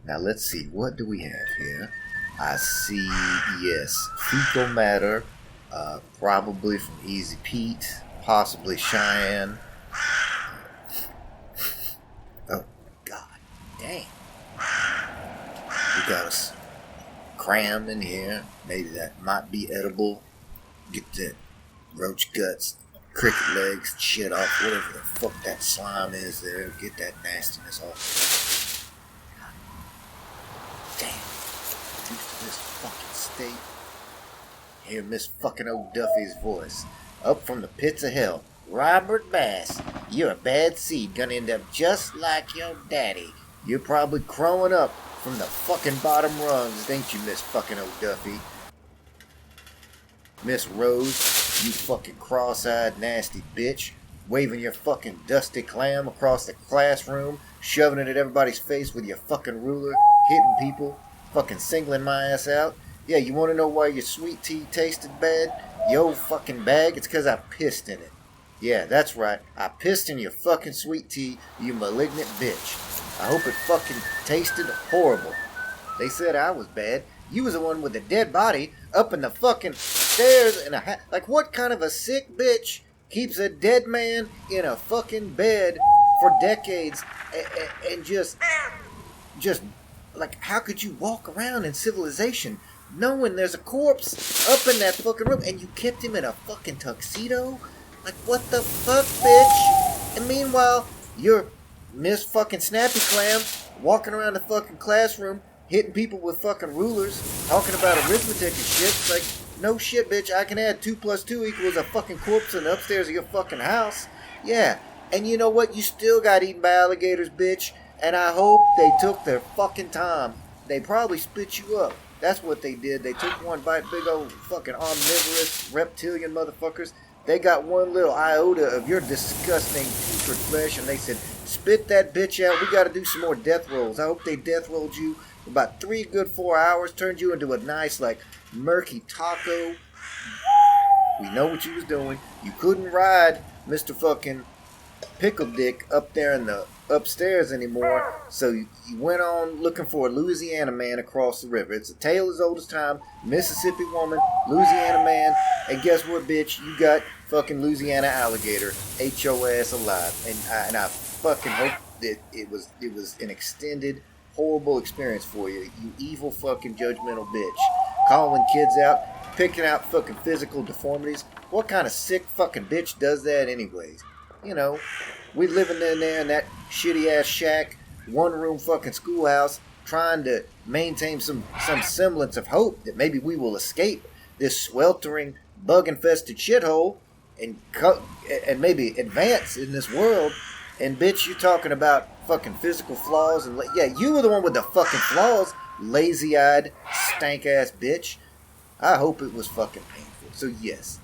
Now let's see, what do we have here? I see, yes, fecal matter, probably from Easy Pete, possibly Cheyenne. Oh, god damn. We got us cram in here. Maybe that might be edible. Get that roach guts, cricket legs, shit off, whatever the fuck that slime is there. Get that nastiness off. God damn. Used to this fucking state. Hear Miss fucking old Duffy's voice. Up from the pits of hell. Robert Bass, you're a bad seed, gonna end up just like your daddy. You're probably crowing up from the fucking bottom rungs, ain't you, Miss fucking old Duffy? Miss Rose, you fucking cross-eyed nasty bitch, waving your fucking dusty clam across the classroom, shoving it at everybody's face with your fucking ruler, hitting people, fucking singling my ass out. Yeah, you wanna know why your sweet tea tasted bad? Your old fucking bag? It's 'cause I pissed in it. Yeah, that's right. I pissed in your fucking sweet tea, you malignant bitch. I hope it fucking tasted horrible. They said I was bad. You was the one with the dead body up in the fucking stairs in a like, what kind of a sick bitch keeps a dead man in a fucking bed for decades and just like, how could you walk around in civilization knowing there's a corpse up in that fucking room and you kept him in a fucking tuxedo? Like, what the fuck, bitch? And meanwhile, you're Miss fucking Snappy Clam walking around the fucking classroom hitting people with fucking rulers, talking about arithmetic and shit. It's like, no shit, bitch, I can add 2 + 2 equals a fucking corpse in the upstairs of your fucking house. Yeah, and you know what? You still got eaten by alligators, bitch, and I hope they took their fucking time. They probably spit you up. That's what they did. They took one bite, big old fucking omnivorous reptilian motherfuckers. They got one little iota of your disgusting putrid flesh, and they said, spit that bitch out. We got to do some more death rolls. I hope they death rolled you for about 3 good 4 hours, turned you into a nice, like, murky taco. We know what you was doing. You couldn't ride Mr. fucking Pickle Dick up there in the upstairs anymore, so you went on looking for a Louisiana man across the river. It's a tale as old as time. Mississippi woman, Louisiana man, and guess what, bitch? You got fucking Louisiana alligator ate your ass alive, and I fucking hope that it was an extended horrible experience for you, you evil fucking judgmental bitch. Calling kids out, picking out fucking physical deformities. What kind of sick fucking bitch does that anyways? You know, we living in there in that shitty ass shack, 1-room fucking schoolhouse, trying to maintain some semblance of hope that maybe we will escape this sweltering, bug-infested shithole and maybe advance in this world. And bitch, you talking about fucking physical flaws and yeah, you were the one with the fucking flaws, lazy-eyed, stank-ass bitch. I hope it was fucking painful. So yes,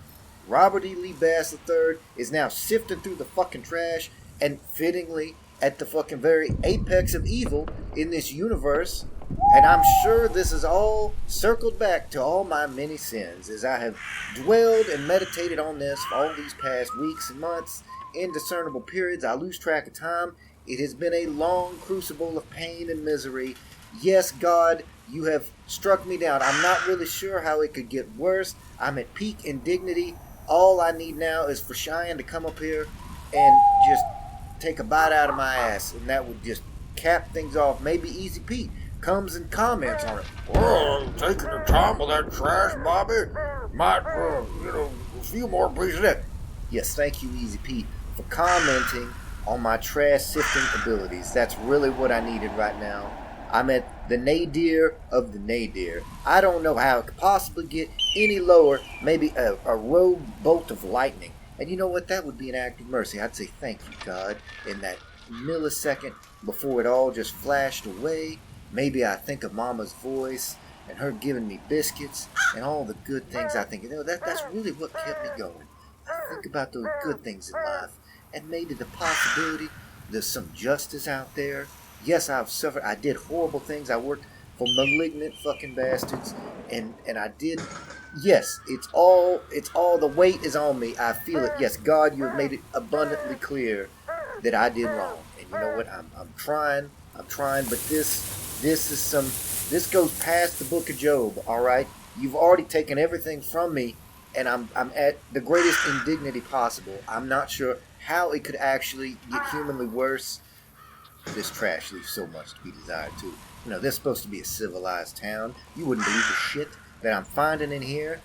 Robert E. Lee Bass III is now sifting through the fucking trash and fittingly at the fucking very apex of evil in this universe. And I'm sure this is all circled back to all my many sins as I have dwelled and meditated on this for all these past weeks and months. Indiscernible periods, I lose track of time. It has been a long crucible of pain and misery. Yes, God, you have struck me down. I'm not really sure how it could get worse. I'm at peak indignity. All I need now is for Cheyenne to come up here and just take a bite out of my ass, and that would just cap things off. Maybe Easy Pete comes and comments on it. Well, taking the time with that trash, Bobby. Might, a few more pieces of that. Yes, thank you, Easy Pete, for commenting on my trash sifting abilities. That's really what I needed right now. I'm at the nadir of the nadir. I don't know how it could possibly get any lower. Maybe a rogue bolt of lightning. And you know what? That would be an act of mercy. I'd say thank you, God, in that millisecond before it all just flashed away. Maybe I think of Mama's voice and her giving me biscuits and all the good things I think. That's really what kept me going. I think about those good things in life and maybe the possibility there's some justice out there. Yes, I've suffered. I did horrible things. I worked for malignant fucking bastards, and I did. Yes, it's all the weight is on me. I feel it. Yes, God, you have made it abundantly clear that I did wrong. And you know what? I'm trying, but this This goes past the book of Job, alright? You've already taken everything from me, and I'm at the greatest indignity possible. I'm not sure how it could actually get humanly worse. This trash leaves so much to be desired, too. This is supposed to be a civilized town. You wouldn't believe the shit that I'm finding in here.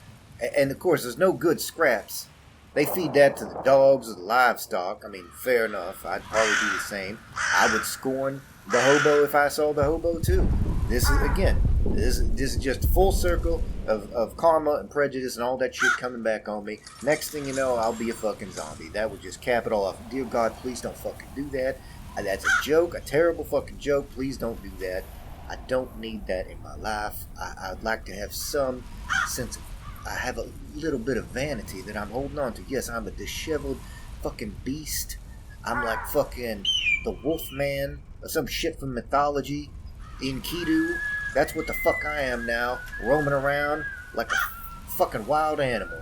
And of course, there's no good scraps. They feed that to the dogs or the livestock. I mean, fair enough. I'd probably do the same. I would scorn the hobo if I saw the hobo, too. This is just a full circle of karma and prejudice and all that shit coming back on me. Next thing you know, I'll be a fucking zombie. That would just cap it all off. Dear God, please don't fucking do that. That's a joke, a terrible fucking joke. Please don't do that. I don't need that in my life. I'd like to have some sense of... I have a little bit of vanity that I'm holding on to. Yes, I'm a disheveled fucking beast. I'm like fucking the wolf man or some shit from mythology in Kidu. That's what the fuck I am now, roaming around like a fucking wild animal.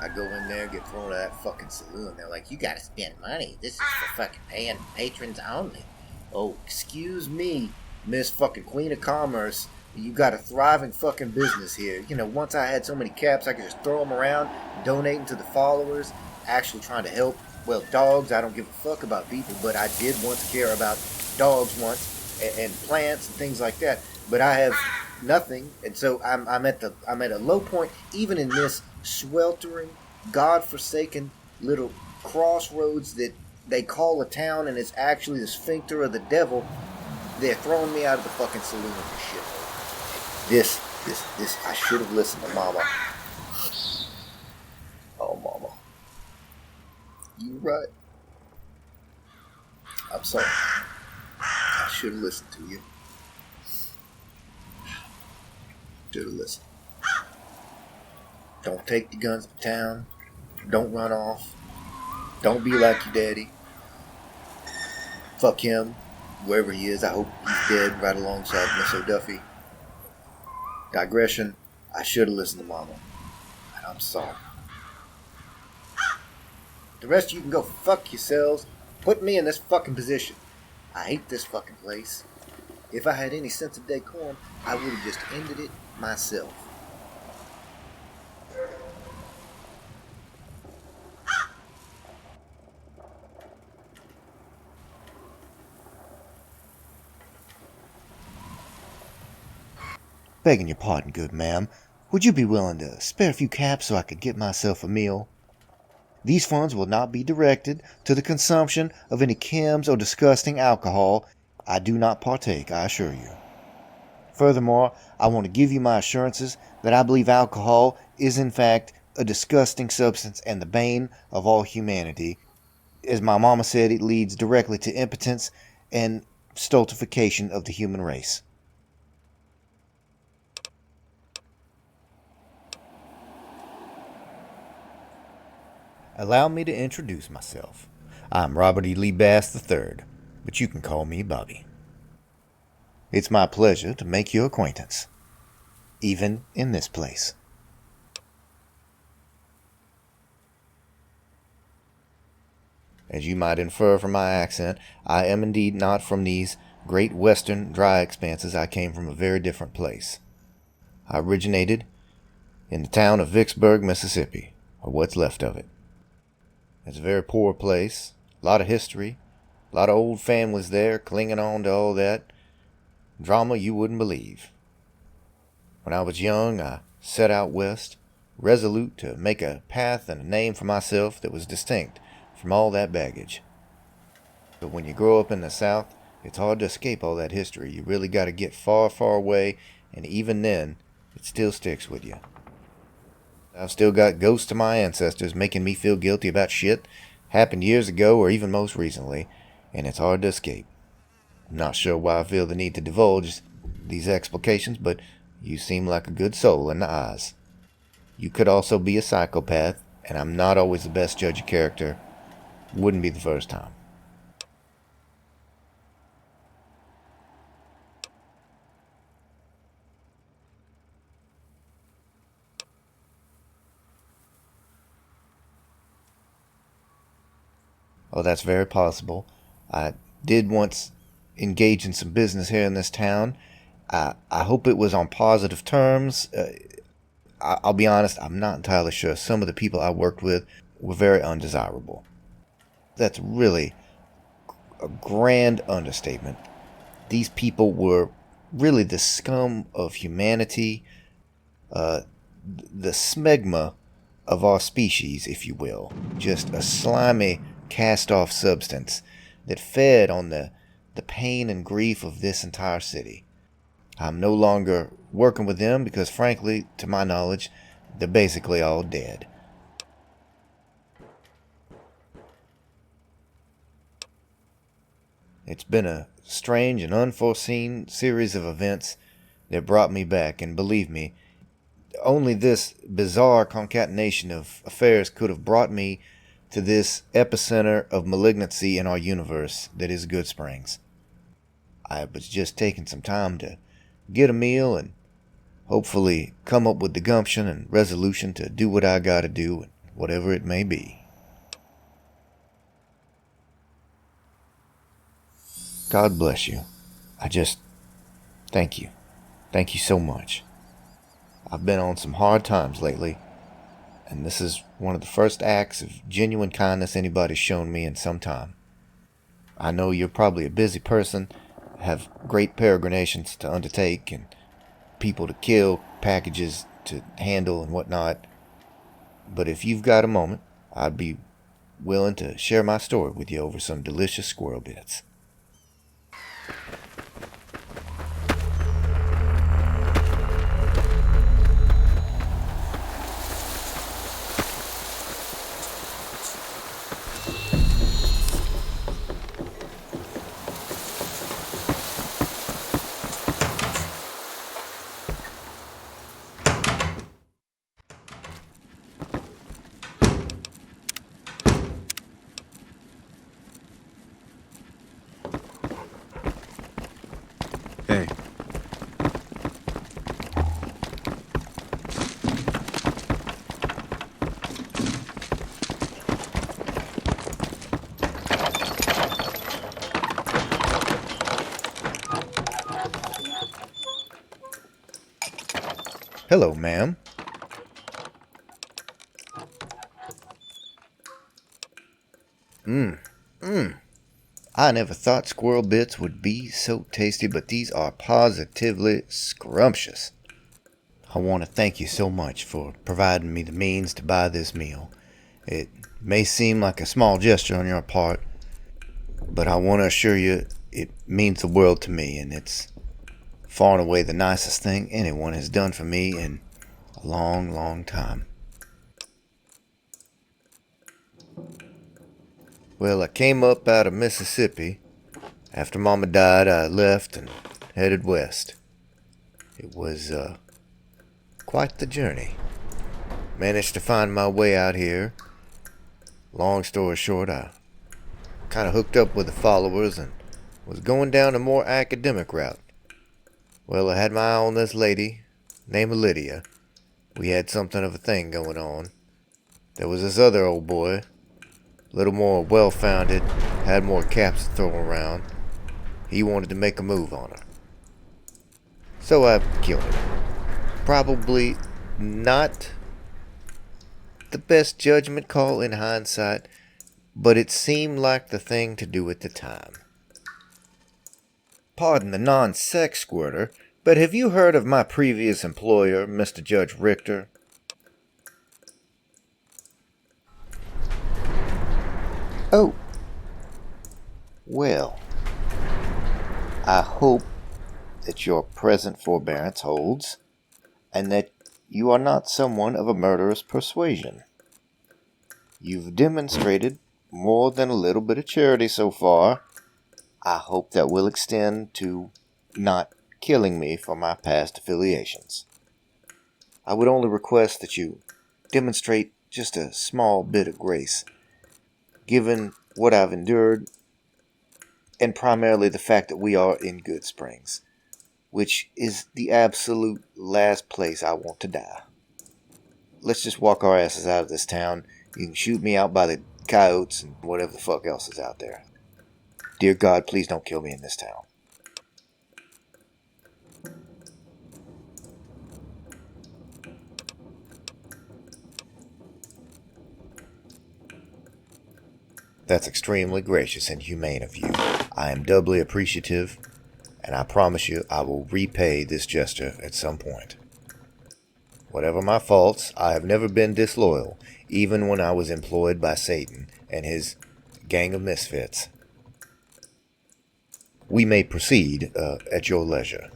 I go in there, get thrown to that fucking saloon. They're like, you gotta spend money. This is for fucking paying patrons only. Oh, excuse me, Miss fucking Queen of Commerce. You got a thriving fucking business here. Once I had so many caps, I could just throw them around, donating to the followers, actually trying to help, well, dogs. I don't give a fuck about people, but I did once care about dogs once, and plants and things like that. But I have nothing, and so I'm at a low point, even in this sweltering, godforsaken little crossroads that they call a town, and it's actually the sphincter of the devil. They're throwing me out of the fucking saloon for shit. This, I should have listened to Mama. Oh, Mama. You right. I'm sorry. I should have listened to you. Should have listened. Don't take the guns to town. Don't run off. Don't be like your daddy. Fuck him. Wherever he is, I hope he's dead right alongside Miss O'Duffy. Digression. I should have listened to Mama. And I'm sorry. The rest of you can go fuck yourselves. Put me in this fucking position. I hate this fucking place. If I had any sense of decorum, I would have just ended it myself. Begging your pardon, good ma'am, would you be willing to spare a few caps so I could get myself a meal? These funds will not be directed to the consumption of any chems or disgusting alcohol. I do not partake, I assure you. Furthermore, I want to give you my assurances that I believe alcohol is in fact a disgusting substance and the bane of all humanity. As my mama said, it leads directly to impotence and stultification of the human race. Allow me to introduce myself. I'm Robert E. Lee Bass III, but you can call me Bobby. It's my pleasure to make your acquaintance, even in this place. As you might infer from my accent, I am indeed not from these great western dry expanses. I came from a very different place. I originated in the town of Vicksburg, Mississippi, or what's left of it. It's a very poor place, a lot of history, a lot of old families there clinging on to all that drama you wouldn't believe. When I was young, I set out west, resolute to make a path and a name for myself that was distinct from all that baggage. But when you grow up in the South, it's hard to escape all that history. You really got to get far, far away, and even then, it still sticks with you. I've still got ghosts of my ancestors making me feel guilty about shit happened years ago or even most recently, and it's hard to escape. I'm not sure why I feel the need to divulge these explications, but you seem like a good soul in the eyes. You could also be a psychopath, and I'm not always the best judge of character. Wouldn't be the first time. Oh, that's very possible. I did once engage in some business here in this town. I hope it was on positive terms. I'll be honest, I'm not entirely sure. Some of the people I worked with were very undesirable. That's really a grand understatement. These people were really the scum of humanity, the smegma of our species, if you will. Just a slimy, cast-off substance that fed on the pain and grief of this entire city. I'm no longer working with them because, frankly, to my knowledge, they're basically all dead. It's been a strange and unforeseen series of events that brought me back, and believe me, only this bizarre concatenation of affairs could have brought me to this epicenter of malignancy in our universe that is Goodsprings. I was just taking some time to get a meal and hopefully come up with the gumption and resolution to do what I gotta do, whatever it may be. God bless you. Thank you. Thank you so much. I've been on some hard times lately, and this is one of the first acts of genuine kindness anybody's shown me in some time. I know you're probably a busy person, have great peregrinations to undertake, and people to kill, packages to handle, and whatnot. But if you've got a moment, I'd be willing to share my story with you over some delicious squirrel bits. Hey. Hello, ma'am. I never thought squirrel bits would be so tasty, but these are positively scrumptious. I want to thank you so much for providing me the means to buy this meal. It may seem like a small gesture on your part, but I want to assure you it means the world to me, and it's far and away the nicest thing anyone has done for me in a long, long time. Well, I came up out of Mississippi. After Mama died, I left and headed west. It was quite the journey. Managed to find my way out here. Long story short, I kind of hooked up with the followers and was going down a more academic route. Well, I had my eye on this lady named Lydia. We had something of a thing going on. There was this other old boy, a little more well-founded, had more caps to throw around. He wanted to make a move on her. So I killed him. Probably not the best judgment call in hindsight, but it seemed like the thing to do at the time. Pardon the non-sex squirter, but have you heard of my previous employer, Mr. Judge Richter? Oh. Well, I hope that your present forbearance holds, and that you are not someone of a murderous persuasion. You've demonstrated more than a little bit of charity so far. I hope that will extend to not killing me for my past affiliations. I would only request that you demonstrate just a small bit of grace, given what I've endured, and primarily the fact that we are in Goodsprings, which is the absolute last place I want to die. Let's just walk our asses out of this town. You can shoot me out by the coyotes and whatever the fuck else is out there. Dear God, please don't kill me in this town. That's extremely gracious and humane of you. I am doubly appreciative, and I promise you I will repay this gesture at some point. Whatever my faults, I have never been disloyal, even when I was employed by Satan and his gang of misfits. We may proceed at your leisure.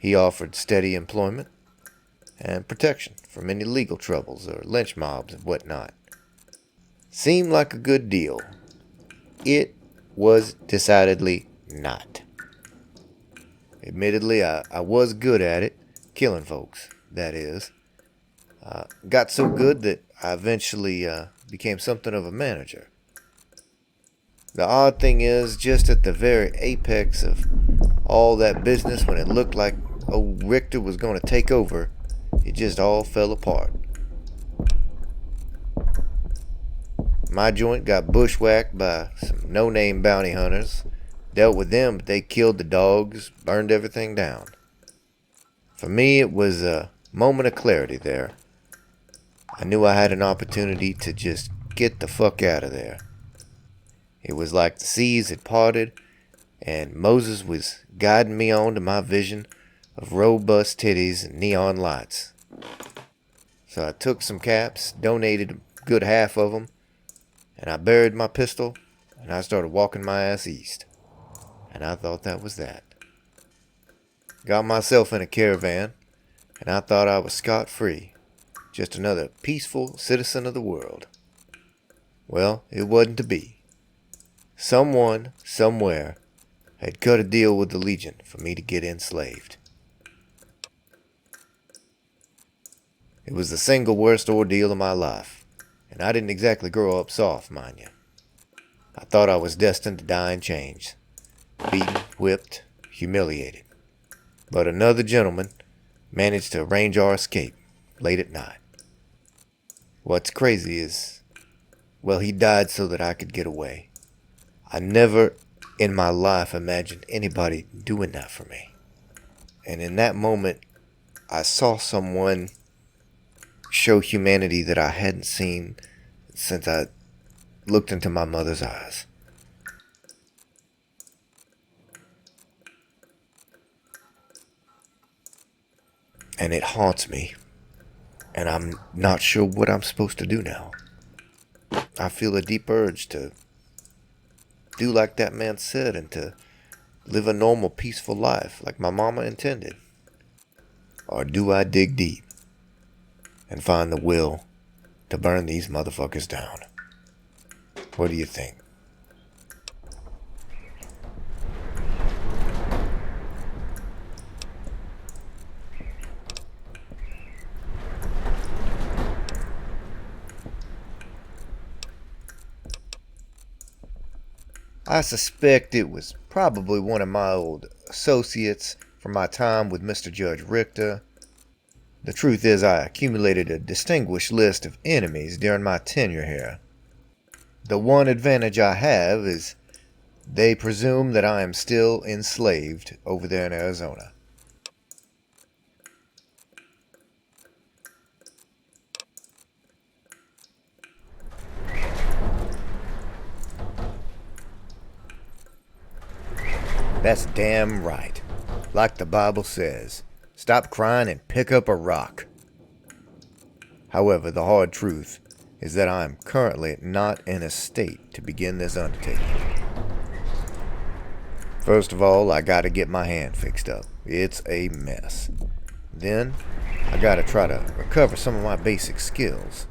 He offered steady employment and protection from any legal troubles or lynch mobs and whatnot. Seemed like a good deal. It was decidedly not. Admittedly, I was good at it, killing folks, that is. Got so good that I eventually became something of a manager. The odd thing is, just at the very apex of all that business, when it looked like old Richter was going to take over, it just all fell apart. My joint got bushwhacked by some no-name bounty hunters. Dealt with them, but they killed the dogs, burned everything down. For me, it was a moment of clarity there. I knew I had an opportunity to just get the fuck out of there. It was like the seas had parted, and Moses was guiding me on to my vision of robust titties and neon lights. So I took some caps, donated a good half of them, and I buried my pistol, and I started walking my ass east. And I thought that was that. Got myself in a caravan, and I thought I was scot-free. Just another peaceful citizen of the world. Well, it wasn't to be. Someone, somewhere, had cut a deal with the Legion for me to get enslaved. It was the single worst ordeal of my life, and I didn't exactly grow up soft, mind you. I thought I was destined to die in chains. Beaten, whipped, humiliated. But another gentleman managed to arrange our escape late at night. What's crazy is, well, he died so that I could get away. I never in my life imagined anybody doing that for me. And in that moment, I saw someone show humanity that I hadn't seen since I looked into my mother's eyes. And it haunts me, and I'm not sure what I'm supposed to do now. I feel a deep urge to do like that man said and to live a normal, peaceful life like my mama intended. Or do I dig deep and find the will to burn these motherfuckers down? What do you think? I suspect it was probably one of my old associates from my time with Mr. Judge Richter. The truth is, I accumulated a distinguished list of enemies during my tenure here. The one advantage I have is they presume that I am still enslaved over there in Arizona. That's damn right. Like the Bible says, stop crying and pick up a rock. However, the hard truth is that I am currently not in a state to begin this undertaking. First of all, I gotta get my hand fixed up. It's a mess. Then, I gotta try to recover some of my basic skills.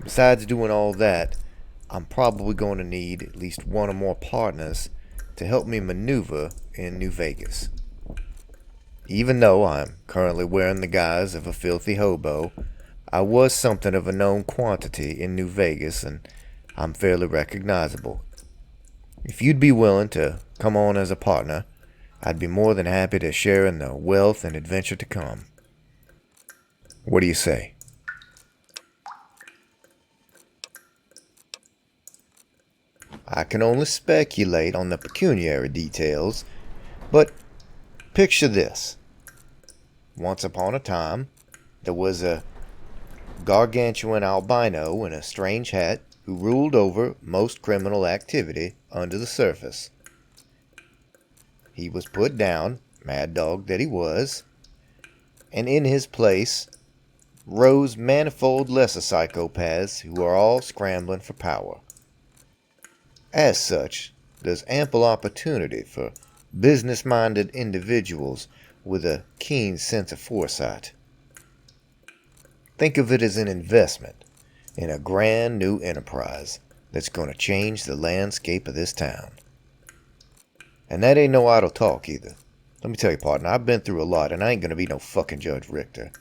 Besides doing all that, I'm probably going to need at least one or more partners to help me maneuver in New Vegas. Even though I'm currently wearing the guise of a filthy hobo, I was something of a known quantity in New Vegas, and I'm fairly recognizable. If you'd be willing to come on as a partner, I'd be more than happy to share in the wealth and adventure to come. What do you say? I can only speculate on the pecuniary details, but picture this. Once upon a time, there was a gargantuan albino in a strange hat who ruled over most criminal activity under the surface. He was put down, mad dog that he was, and in his place rose manifold lesser psychopaths who are all scrambling for power. As such, there's ample opportunity for business-minded individuals with a keen sense of foresight. Think of it as an investment in a grand new enterprise that's going to change the landscape of this town. And that ain't no idle talk either. Let me tell you, partner, I've been through a lot, and I ain't gonna be no fucking Judge Richter.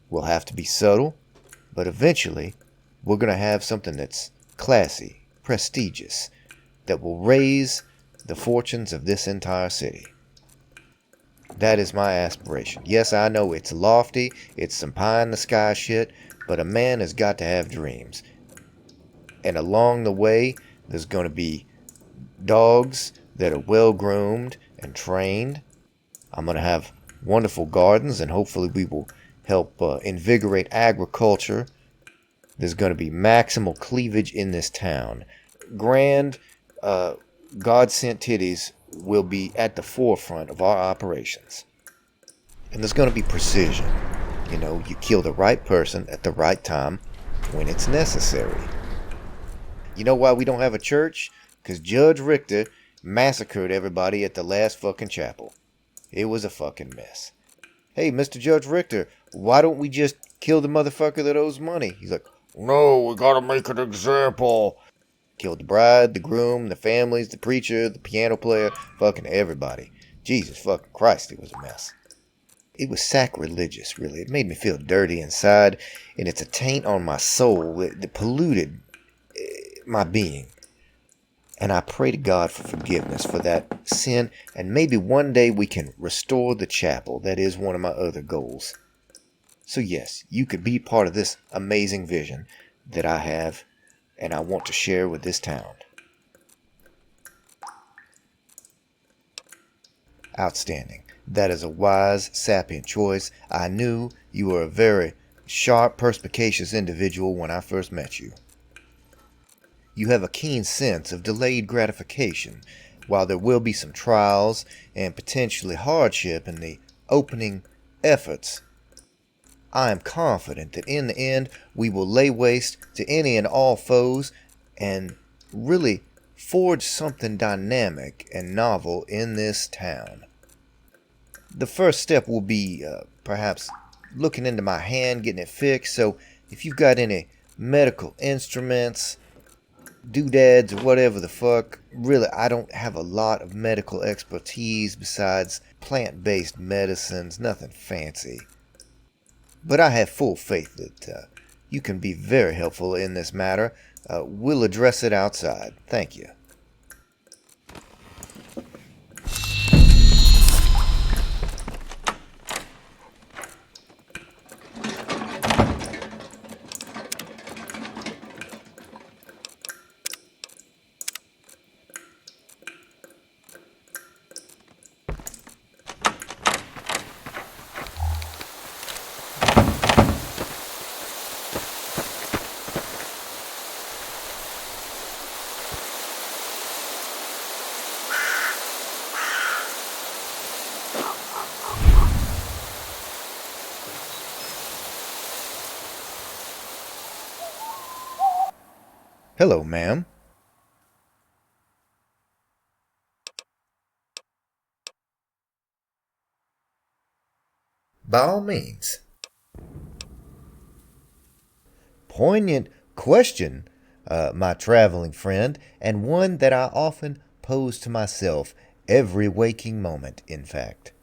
We'll have to be subtle, but eventually we're gonna have something that's classy, prestigious, that will raise the fortunes of this entire city. That is my aspiration. Yes, I know it's lofty, it's some pie-in-the-sky shit, but a man has got to have dreams. And along the way, there's gonna be dogs that are well-groomed and trained. I'm going to have wonderful gardens, and hopefully we will help invigorate agriculture. There's going to be maximal cleavage in this town. Grand, God-sent titties will be at the forefront of our operations. And there's going to be precision. You know, you kill the right person at the right time when it's necessary. You know why we don't have a church? Because Judge Richter massacred everybody at the last fucking chapel. It was a fucking mess. Hey, Mr. Judge Richter, why don't we just kill the motherfucker that owes money? He's like, no, we gotta make an example. Killed the bride, the groom, the families, the preacher, the piano player, fucking everybody. Jesus fucking Christ, it was a mess. It was sacrilegious, really. It made me feel dirty inside, and it's a taint on my soul that polluted my being. And I pray to God for forgiveness for that sin, and maybe one day we can restore the chapel. That is one of my other goals. So yes, you could be part of this amazing vision that I have, and I want to share with this town. Outstanding. That is a wise, sapient choice. I knew you were a very sharp, perspicacious individual when I first met you. You have a keen sense of delayed gratification. While there will be some trials and potentially hardship in the opening efforts, I am confident that in the end we will lay waste to any and all foes and really forge something dynamic and novel in this town. The first step will be perhaps looking into my hand, getting it fixed, so if you've got any medical instruments, doodads, or whatever the fuck, really I don't have a lot of medical expertise besides plant-based medicines, nothing fancy. But I have full faith that you can be very helpful in this matter. We'll address it outside. Thank you. Hello, ma'am. By all means. Poignant question, my traveling friend, and one that I often pose to myself every waking moment, in fact.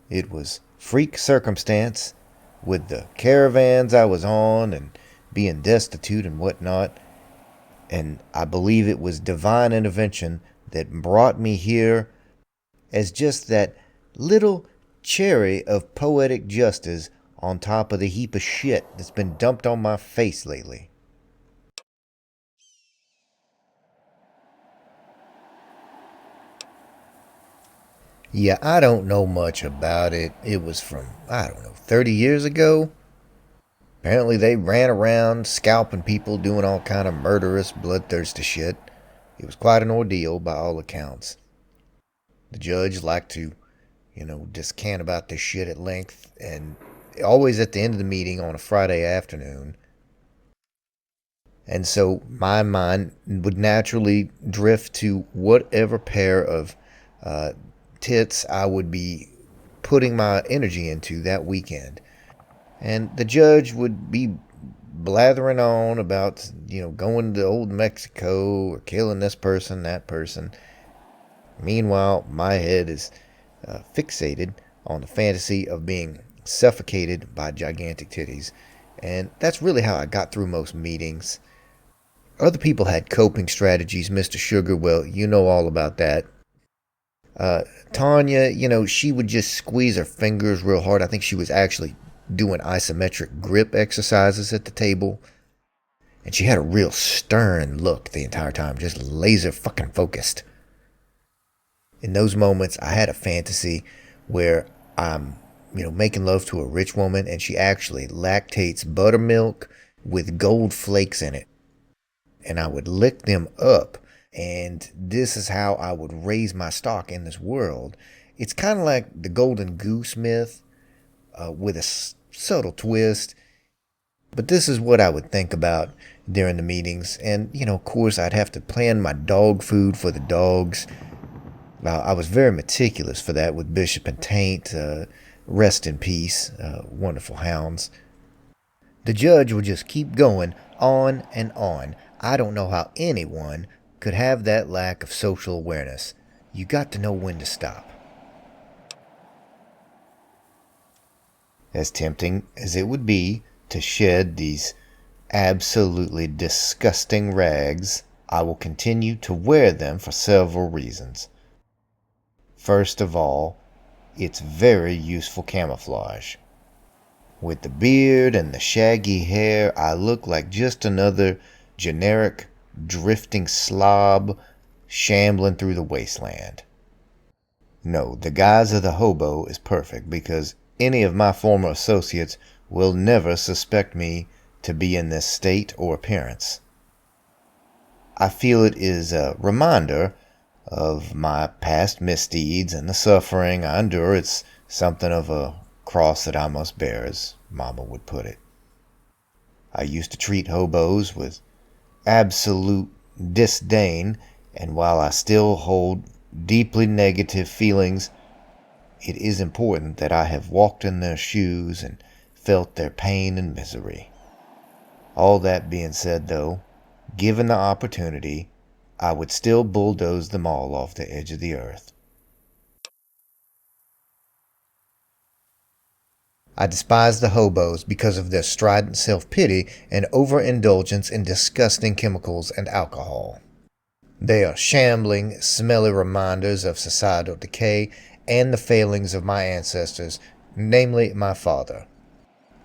It was freak circumstance with the caravans I was on and being destitute and whatnot, and I believe it was divine intervention that brought me here as just that little cherry of poetic justice on top of the heap of shit that's been dumped on my face lately. Yeah, I don't know much about it. It was from, I don't know, 30 years ago? Apparently they ran around scalping people, doing all kind of murderous, bloodthirsty shit. It was quite an ordeal by all accounts. The judge liked to, descant about this shit at length, and always at the end of the meeting on a Friday afternoon. And so my mind would naturally drift to whatever pair of uh, tits I would be putting my energy into that weekend. And the judge would be blathering on about, going to old Mexico or killing this person, that person. Meanwhile, my head is fixated on the fantasy of being suffocated by gigantic titties. And that's really how I got through most meetings. Other people had coping strategies, Mr. Sugar. Well, you know all about that. Uh, Tanya, she would just squeeze her fingers real hard. I think she was actually doing isometric grip exercises at the table. And she had a real stern look the entire time, just laser fucking focused. In those moments, I had a fantasy where I'm, making love to a rich woman and she actually lactates buttermilk with gold flakes in it. And I would lick them up. And this is how I would raise my stock in this world. It's kind of like the golden goose myth with a subtle twist. But this is what I would think about during the meetings. And, of course, I'd have to plan my dog food for the dogs. I was very meticulous for that with Bishop and Taint. Rest in peace, wonderful hounds. The judge would just keep going on and on. I don't know how anyone could have that lack of social awareness. You got to know when to stop. As tempting as it would be to shed these absolutely disgusting rags, I will continue to wear them for several reasons. First of all, it's very useful camouflage. With the beard and the shaggy hair, I look like just another generic drifting slob shambling through the wasteland. No, the guise of the hobo is perfect because any of my former associates will never suspect me to be in this state or appearance. I feel it is a reminder of my past misdeeds and the suffering I endure. It's something of a cross that I must bear, as Mama would put it. I used to treat hobos with absolute disdain, and while I still hold deeply negative feelings, it is important that I have walked in their shoes and felt their pain and misery. All that being said, though, given the opportunity, I would still bulldoze them all off the edge of the earth. I despise the hobos because of their strident self-pity and overindulgence in disgusting chemicals and alcohol. They are shambling, smelly reminders of societal decay and the failings of my ancestors, namely my father.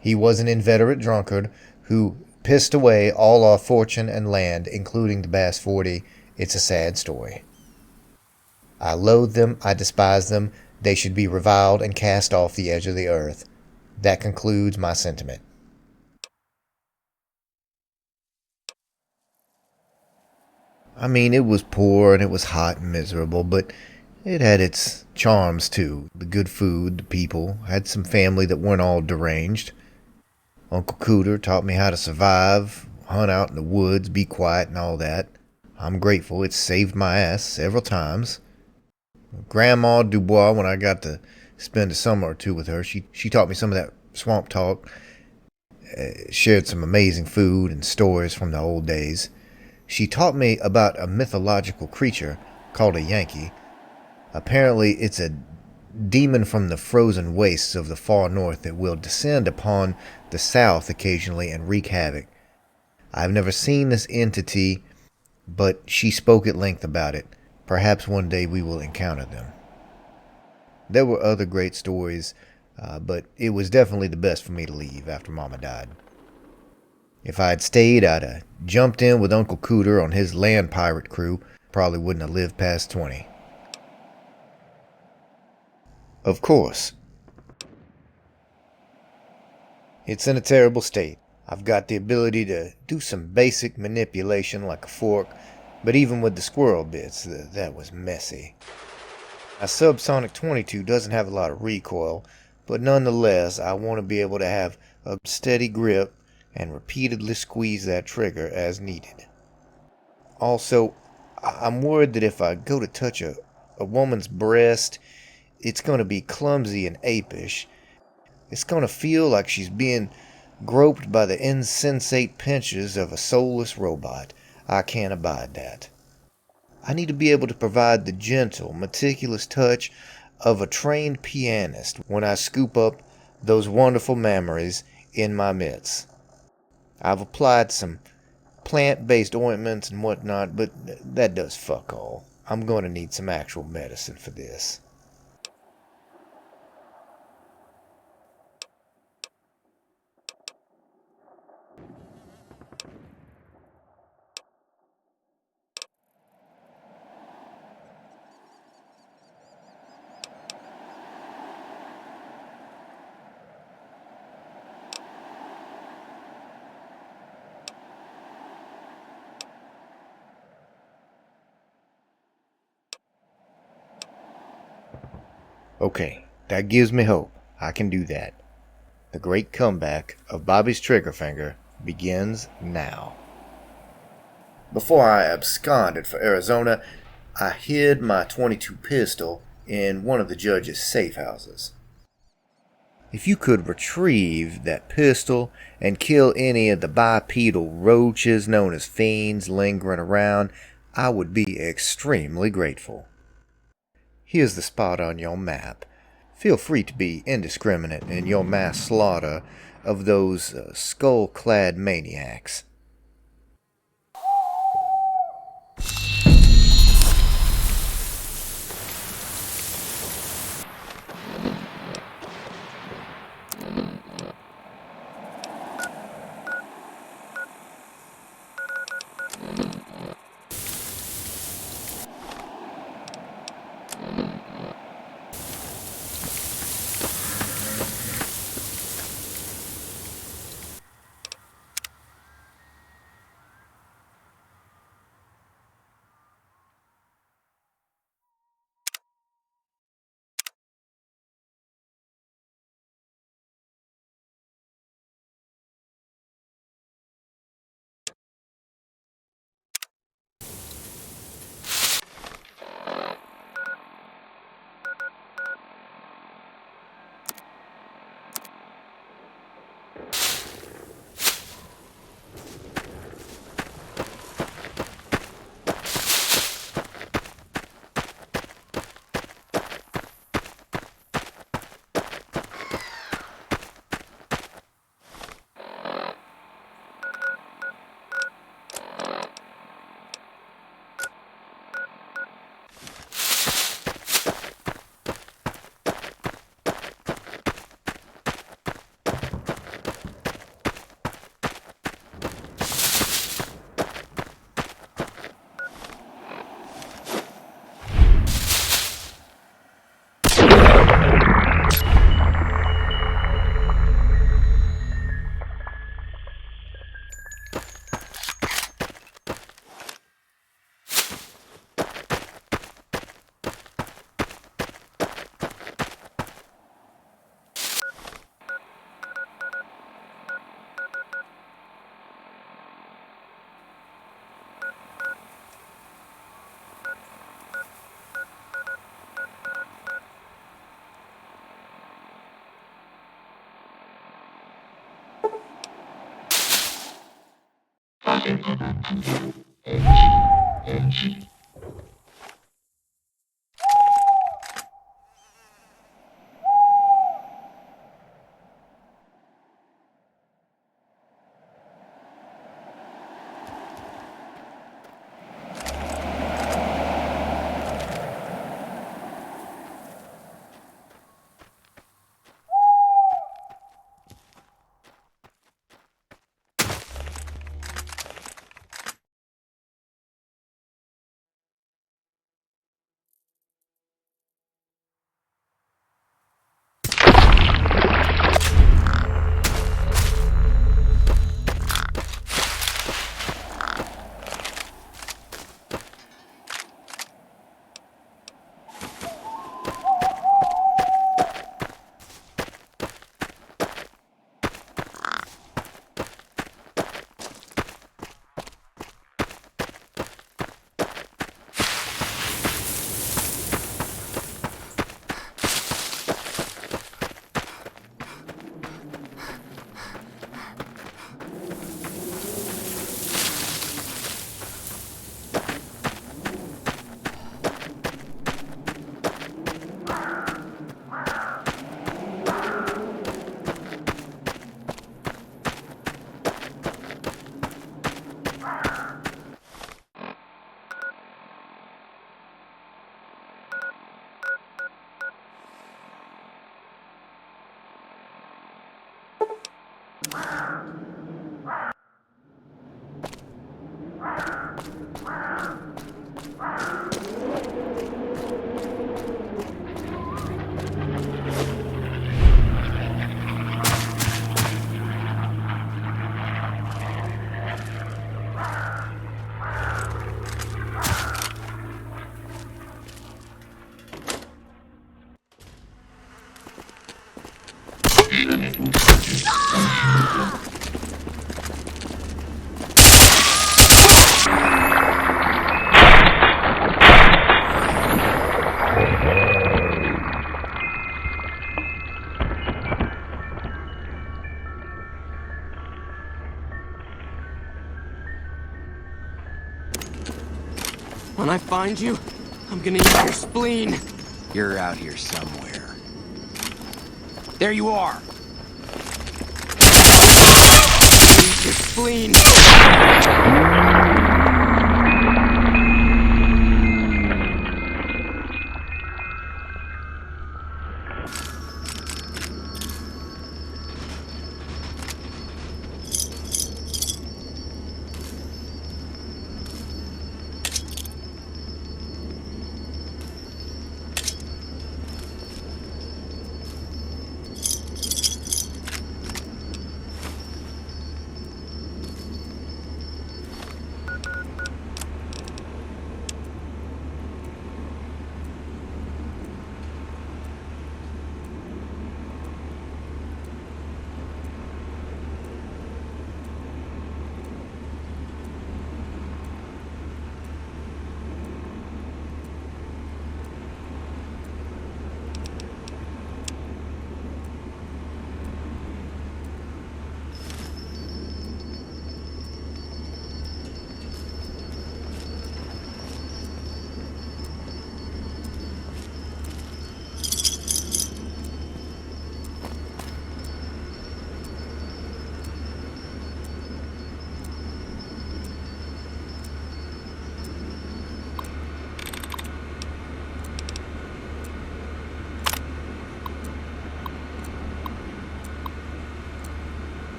He was an inveterate drunkard who pissed away all our fortune and land, including the Bass 40. It's a sad story. I loathe them, I despise them, they should be reviled and cast off the edge of the earth. That concludes my sentiment. I mean, it was poor and it was hot and miserable, but it had its charms too. The good food, the people, had some family that weren't all deranged. Uncle Cooter taught me how to survive, hunt out in the woods, be quiet and all that. I'm grateful it saved my ass several times. Grandma Dubois, when I got to spend a summer or two with her, she taught me some of that swamp talk, shared some amazing food and stories from the old days. She taught me about a mythological creature called a Yankee. Apparently, it's a demon from the frozen wastes of the far north that will descend upon the south occasionally and wreak havoc. I've never seen this entity, but she spoke at length about it. Perhaps one day we will encounter them. There were other great stories, but it was definitely the best for me to leave after Mama died. If I had stayed, I'd have jumped in with Uncle Cooter on his land pirate crew. Probably wouldn't have lived past 20. Of course. It's in a terrible state. I've got the ability to do some basic manipulation like a fork, but even with the squirrel bits, that was messy. My Subsonic 22 doesn't have a lot of recoil, but nonetheless, I want to be able to have a steady grip and repeatedly squeeze that trigger as needed. Also, I'm worried that if I go to touch a woman's breast, it's going to be clumsy and apish. It's going to feel like she's being groped by the insensate pinches of a soulless robot. I can't abide that. I need to be able to provide the gentle, meticulous touch of a trained pianist when I scoop up those wonderful memories in my mitts. I've applied some plant-based ointments and whatnot, but that does fuck all. I'm going to need some actual medicine for this. Okay, that gives me hope. I can do that. The great comeback of Bobby's trigger finger begins now. Before I absconded for Arizona, I hid my 22 pistol in one of the judge's safe houses. If you could retrieve that pistol and kill any of the bipedal roaches known as fiends lingering around, I would be extremely grateful. Here's the spot on your map. Feel free to be indiscriminate in your mass slaughter of those skull-clad maniacs. When I find you, I'm gonna eat your spleen. You're out here somewhere. There you are! Eat your spleen.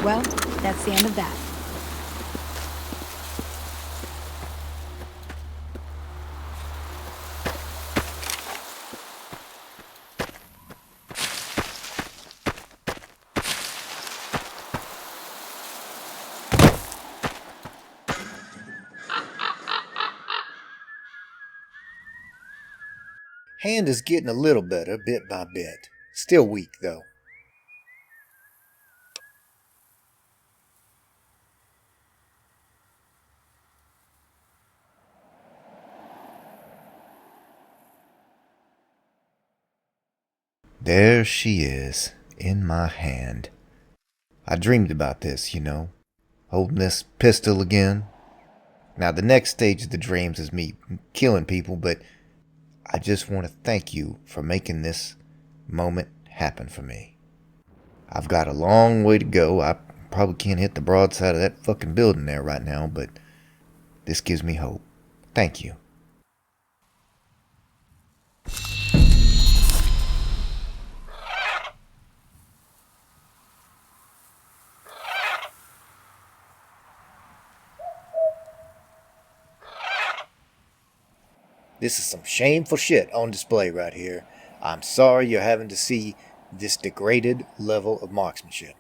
Well, that's the end of that. Hand is getting a little better, bit by bit. Still weak, though. There she is, in my hand. I dreamed about this, holding this pistol again. Now, the next stage of the dreams is me killing people, but I just want to thank you for making this moment happen for me. I've got a long way to go. I probably can't hit the broadside of that fucking building there right now, but this gives me hope. Thank you. This is some shameful shit on display right here. I'm sorry you're having to see this degraded level of marksmanship.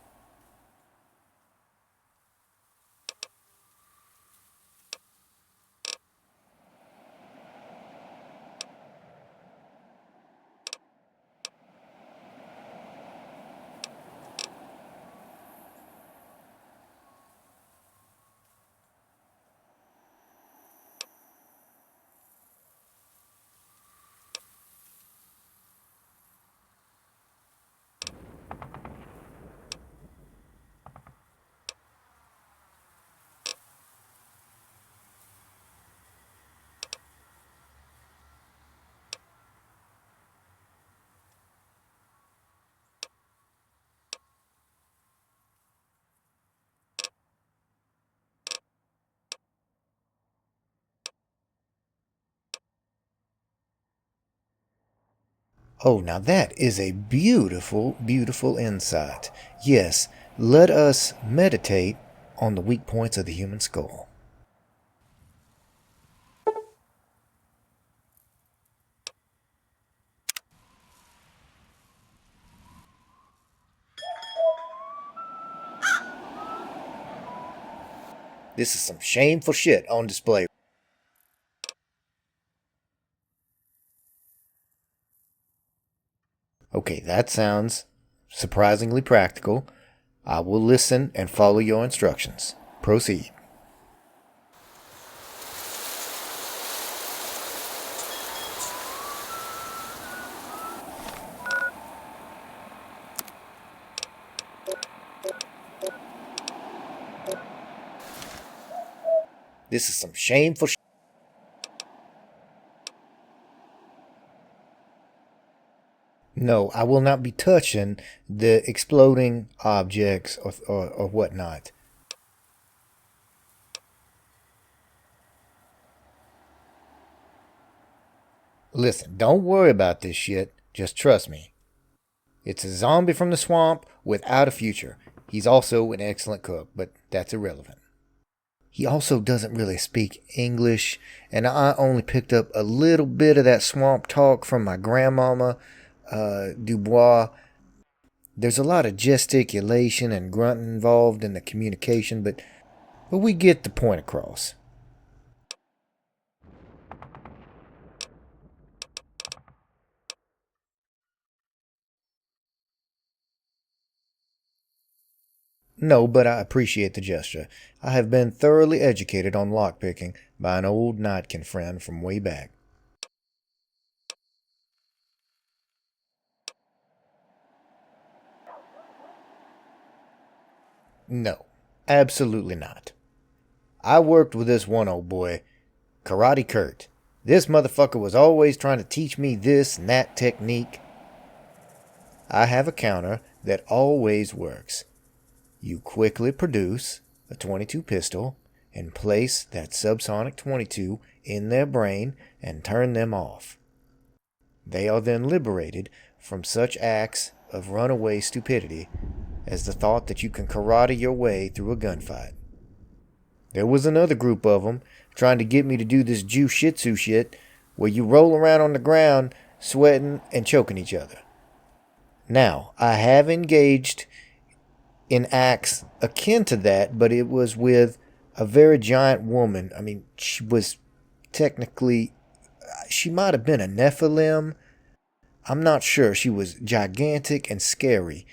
Oh, now that is a beautiful, beautiful insight. Yes, let us meditate on the weak points of the human skull. This is some shameful shit on display. Okay, that sounds surprisingly practical. I will listen and follow your instructions. Proceed. This is some shameful shit. No, I will not be touching the exploding objects or whatnot. Listen, don't worry about this shit. Just trust me. It's a zombie from the swamp without a future. He's also an excellent cook, but that's irrelevant. He also doesn't really speak English, and I only picked up a little bit of that swamp talk from my grandmama, Dubois. There's a lot of gesticulation and grunting involved in the communication, but we get the point across. No, but I appreciate the gesture. I have been thoroughly educated on lockpicking by an old Nightkin friend from way back. No, absolutely not. I worked with this one old boy, Karate Kurt. This motherfucker was always trying to teach me this and that technique. I have a counter that always works. You quickly produce a .22 pistol and place that subsonic .22 in their brain and turn them off. They are then liberated from such acts of runaway stupidity as the thought that you can karate your way through a gunfight. There was another group of them trying to get me to do this jujitsu shit where you roll around on the ground sweating and choking each other. Now, I have engaged in acts akin to that, but it was with a very giant woman. I mean, she was technically, she might have been a Nephilim. I'm not sure. She was gigantic and scary.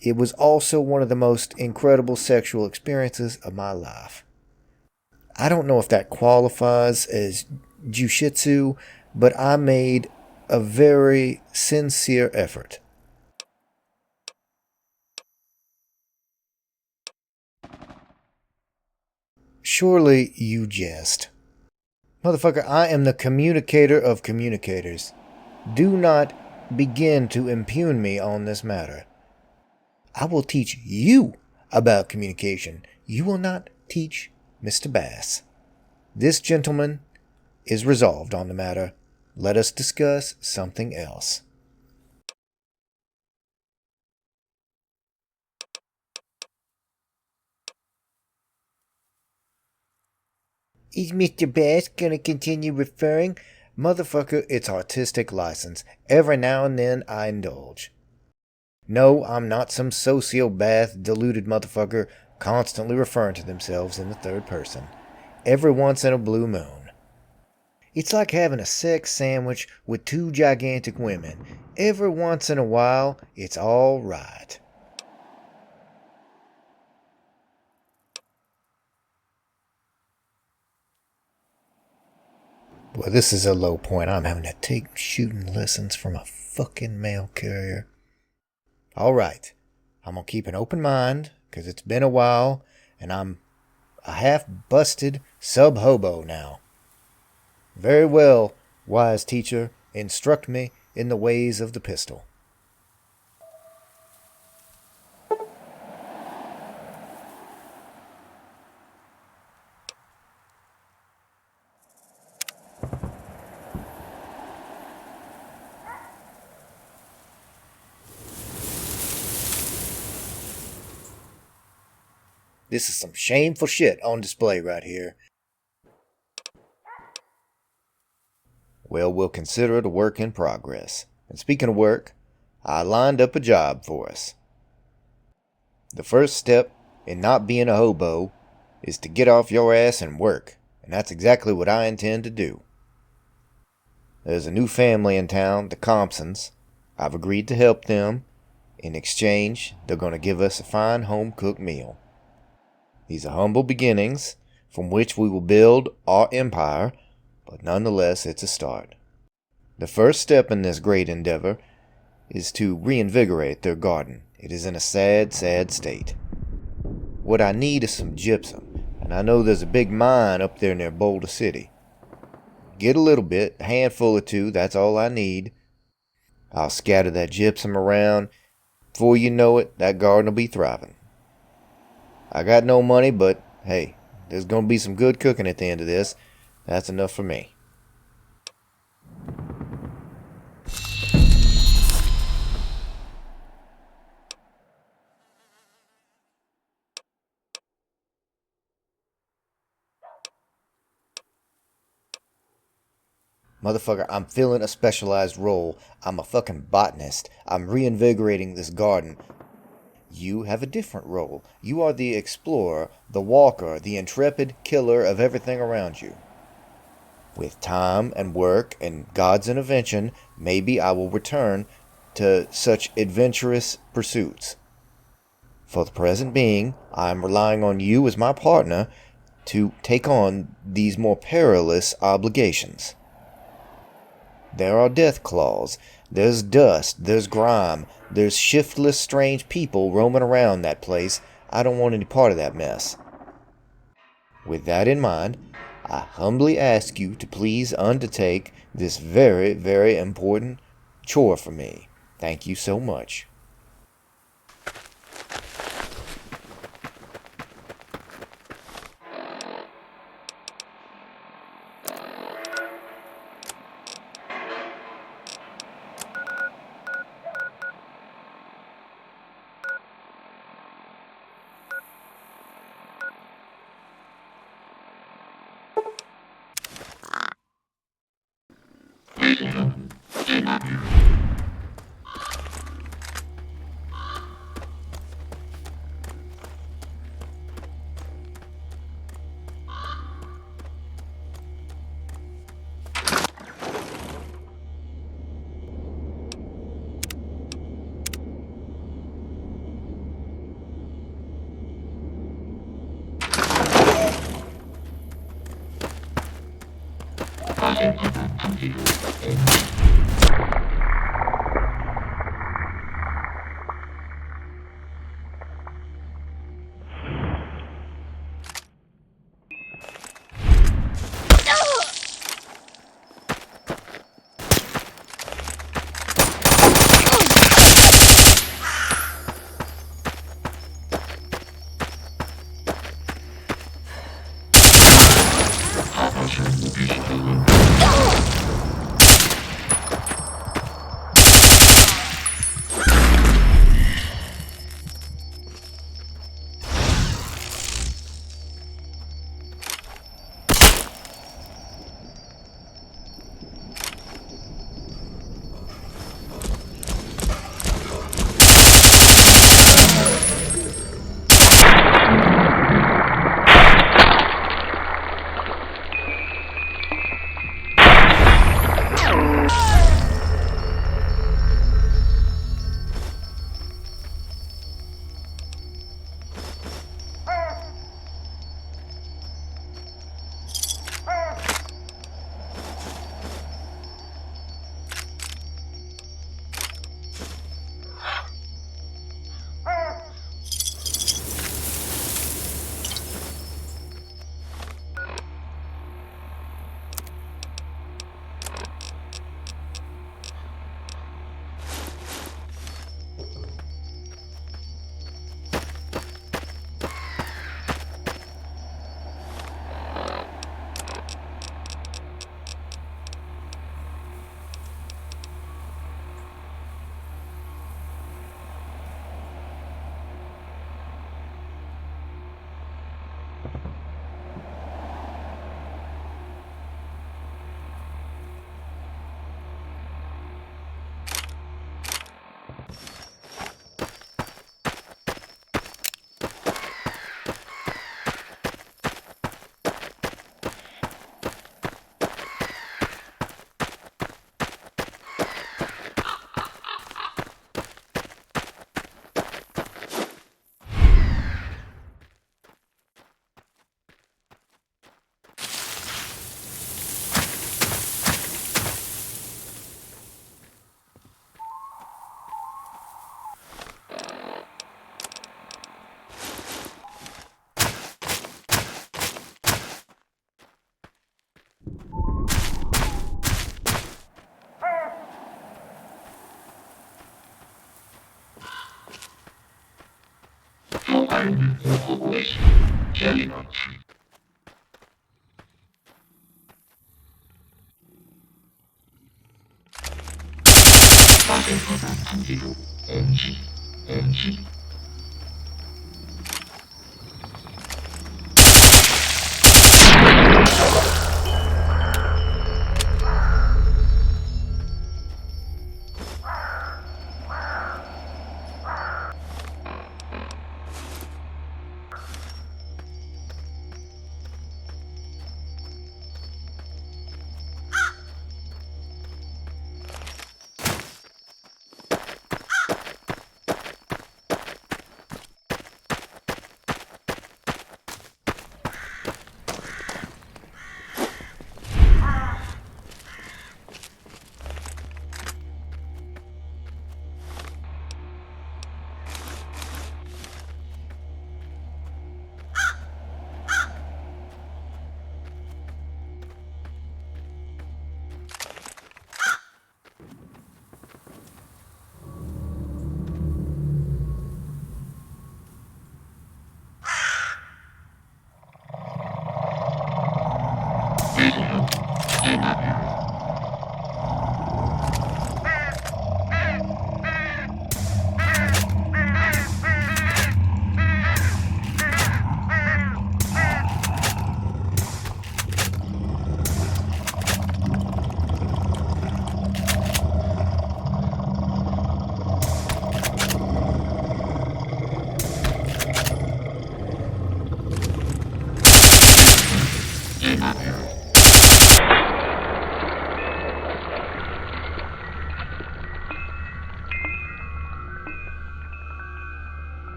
It was also one of the most incredible sexual experiences of my life. I don't know if that qualifies as jujitsu, but I made a very sincere effort. Surely you jest. Motherfucker, I am the communicator of communicators. Do not begin to impugn me on this matter. I will teach you about communication. You will not teach Mr. Bass. This gentleman is resolved on the matter. Let us discuss something else. Is Mr. Bass gonna continue referring? Motherfucker, it's artistic license. Every now and then I indulge. No, I'm not some sociopath, deluded motherfucker constantly referring to themselves in the third person. Every once in a blue moon. It's like having a sex sandwich with two gigantic women. Every once in a while, it's all right. Well, this is a low point. I'm having to take shooting lessons from a fucking mail carrier. All right. I'm going to keep an open mind, because it's been a while, and I'm a half-busted sub-hobo now. Very well, wise teacher, instruct me in the ways of the pistol. This is some shameful shit on display right here. Well, we'll consider it a work in progress. And speaking of work, I lined up a job for us. The first step in not being a hobo is to get off your ass and work, and that's exactly what I intend to do. There's a new family in town, the Compsons. I've agreed to help them. In exchange, they're going to give us a fine home-cooked meal. These are humble beginnings from which we will build our empire, but nonetheless it's a start. The first step in this great endeavor is to reinvigorate their garden. It is in a sad, sad state. What I need is some gypsum, and I know there's a big mine up there near Boulder City. Get a little bit, a handful or two, that's all I need. I'll scatter that gypsum around. Before you know it, that garden will be thriving. I got no money, but hey, there's gonna be some good cooking at the end of this. That's enough for me. Motherfucker, I'm filling a specialized role. I'm a fucking botanist. I'm reinvigorating this garden. You have a different role. You are the explorer, the walker, the intrepid killer of everything around you. With time and work and God's intervention, maybe I will return to such adventurous pursuits. For the present being, I am relying on you as my partner to take on these more perilous obligations. There are death claws, there's dust, there's grime, there's shiftless, strange people roaming around that place. I don't want any part of that mess. With that in mind, I humbly ask you to please undertake this very, very important chore for me. Thank you so much.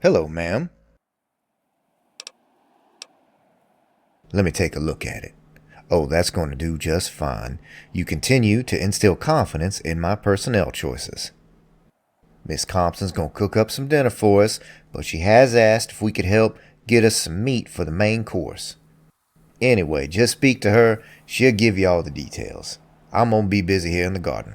Hello, ma'am. Let me take a look at it. Oh, that's going to do just fine. You continue to instill confidence in my personnel choices. Miss Compton's going to cook up some dinner for us, but she has asked if we could help get us some meat for the main course. Anyway, just speak to her. She'll give you all the details. I'm going to be busy here in the garden.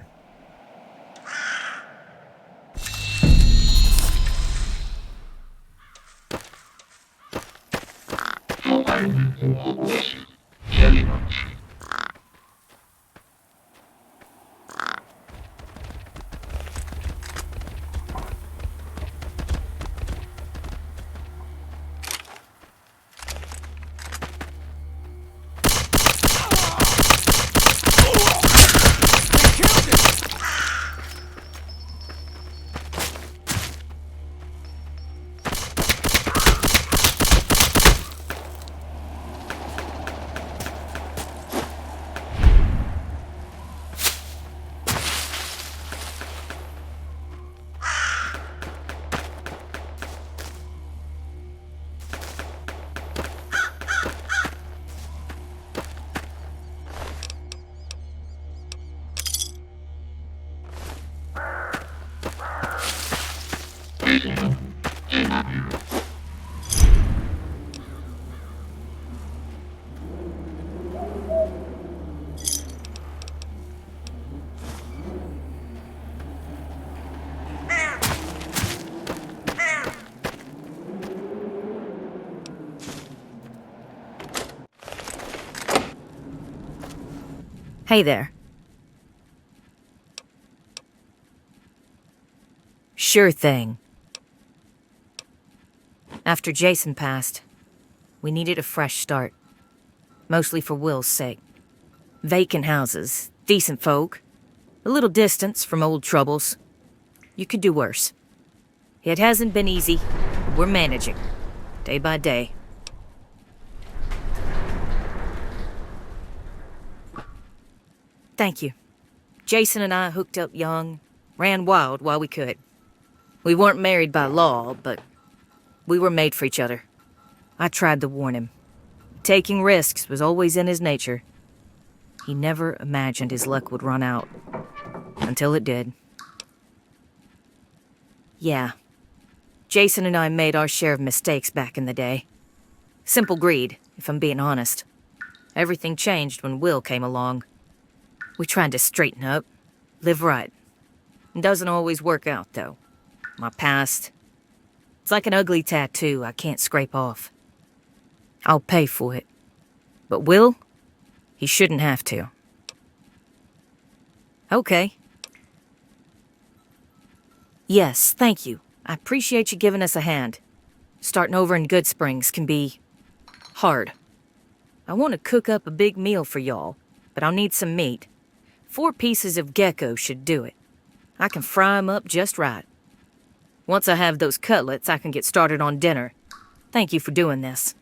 Hey there. Sure thing. After Jason passed, we needed a fresh start. Mostly for Will's sake. Vacant houses, decent folk, a little distance from old troubles. You could do worse. It hasn't been easy, but we're managing, day by day. Thank you. Jason and I hooked up young, ran wild while we could. We weren't married by law, but we were made for each other. I tried to warn him. Taking risks was always in his nature. He never imagined his luck would run out. Until it did. Yeah. Jason and I made our share of mistakes back in the day. Simple greed, if I'm being honest. Everything changed when Will came along. We tried to straighten up, live right. It doesn't always work out, though. My past, it's like an ugly tattoo I can't scrape off. I'll pay for it. But Will, he shouldn't have to. Okay. Yes, thank you. I appreciate you giving us a hand. Starting over in Goodsprings can be hard. I want to cook up a big meal for y'all, but I'll need some meat. 4 pieces of gecko should do it. I can fry 'em up just right. Once I have those cutlets, I can get started on dinner. Thank you for doing this.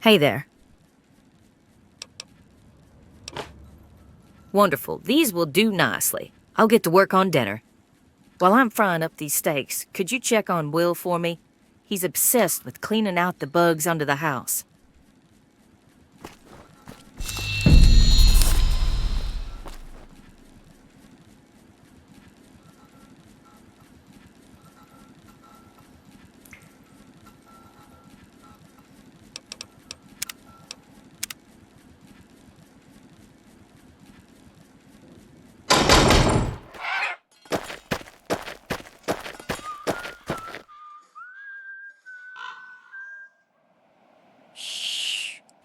Hey there. Wonderful. These will do nicely. I'll get to work on dinner. While I'm frying up these steaks, could you check on Will for me? He's obsessed with cleaning out the bugs under the house.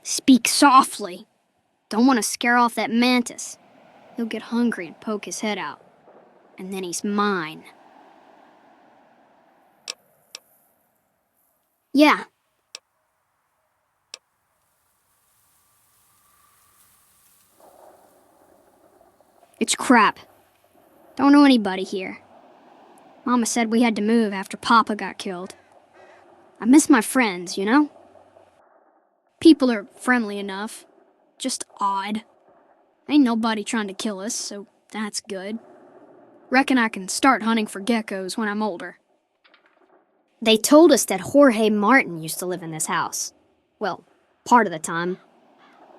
Speak softly. Don't want to scare off that mantis. He'll get hungry and poke his head out. And then he's mine. Yeah. It's crap. Don't know anybody here. Mama said we had to move after Papa got killed. I miss my friends, you know? People are friendly enough. Just odd. Ain't nobody trying to kill us, so that's good. Reckon I can start hunting for geckos when I'm older. They told us that Jorge Martin used to live in this house. Well, part of the time.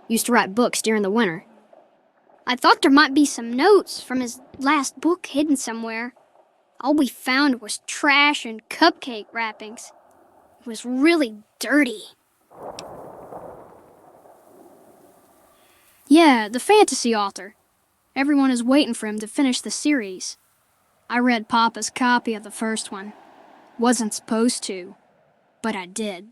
Used to write books during the winter. I thought there might be some notes from his last book hidden somewhere. All we found was trash and cupcake wrappings. It was really dirty. Yeah, the fantasy author. Everyone is waiting for him to finish the series. I read Papa's copy of the first one. Wasn't supposed to, but I did.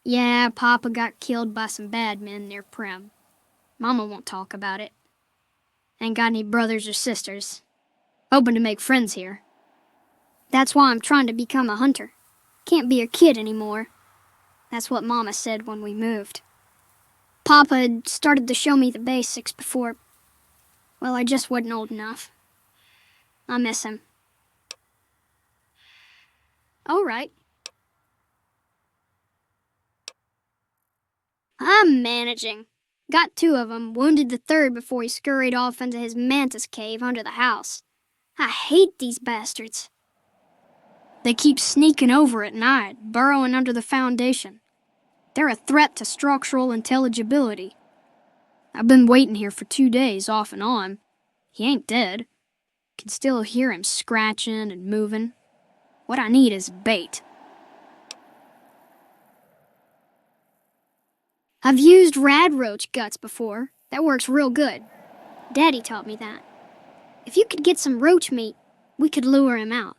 Yeah, Papa got killed by some bad men near Prim. Mama won't talk about it. Ain't got any brothers or sisters. Hoping to make friends here. That's why I'm trying to become a hunter. Can't be a kid anymore. That's what Mama said when we moved. Papa had started to show me the basics before... Well, I just wasn't old enough. I miss him. All right. I'm managing. Got 2 of them, wounded the 3rd before he scurried off into his mantis cave under the house. I hate these bastards. They keep sneaking over at night, burrowing under the foundation. They're a threat to structural intelligibility. I've been waiting here for 2 days, off and on. He ain't dead. Can still hear him scratching and moving. What I need is bait. I've used radroach guts before. That works real good. Daddy taught me that. If you could get some roach meat, we could lure him out.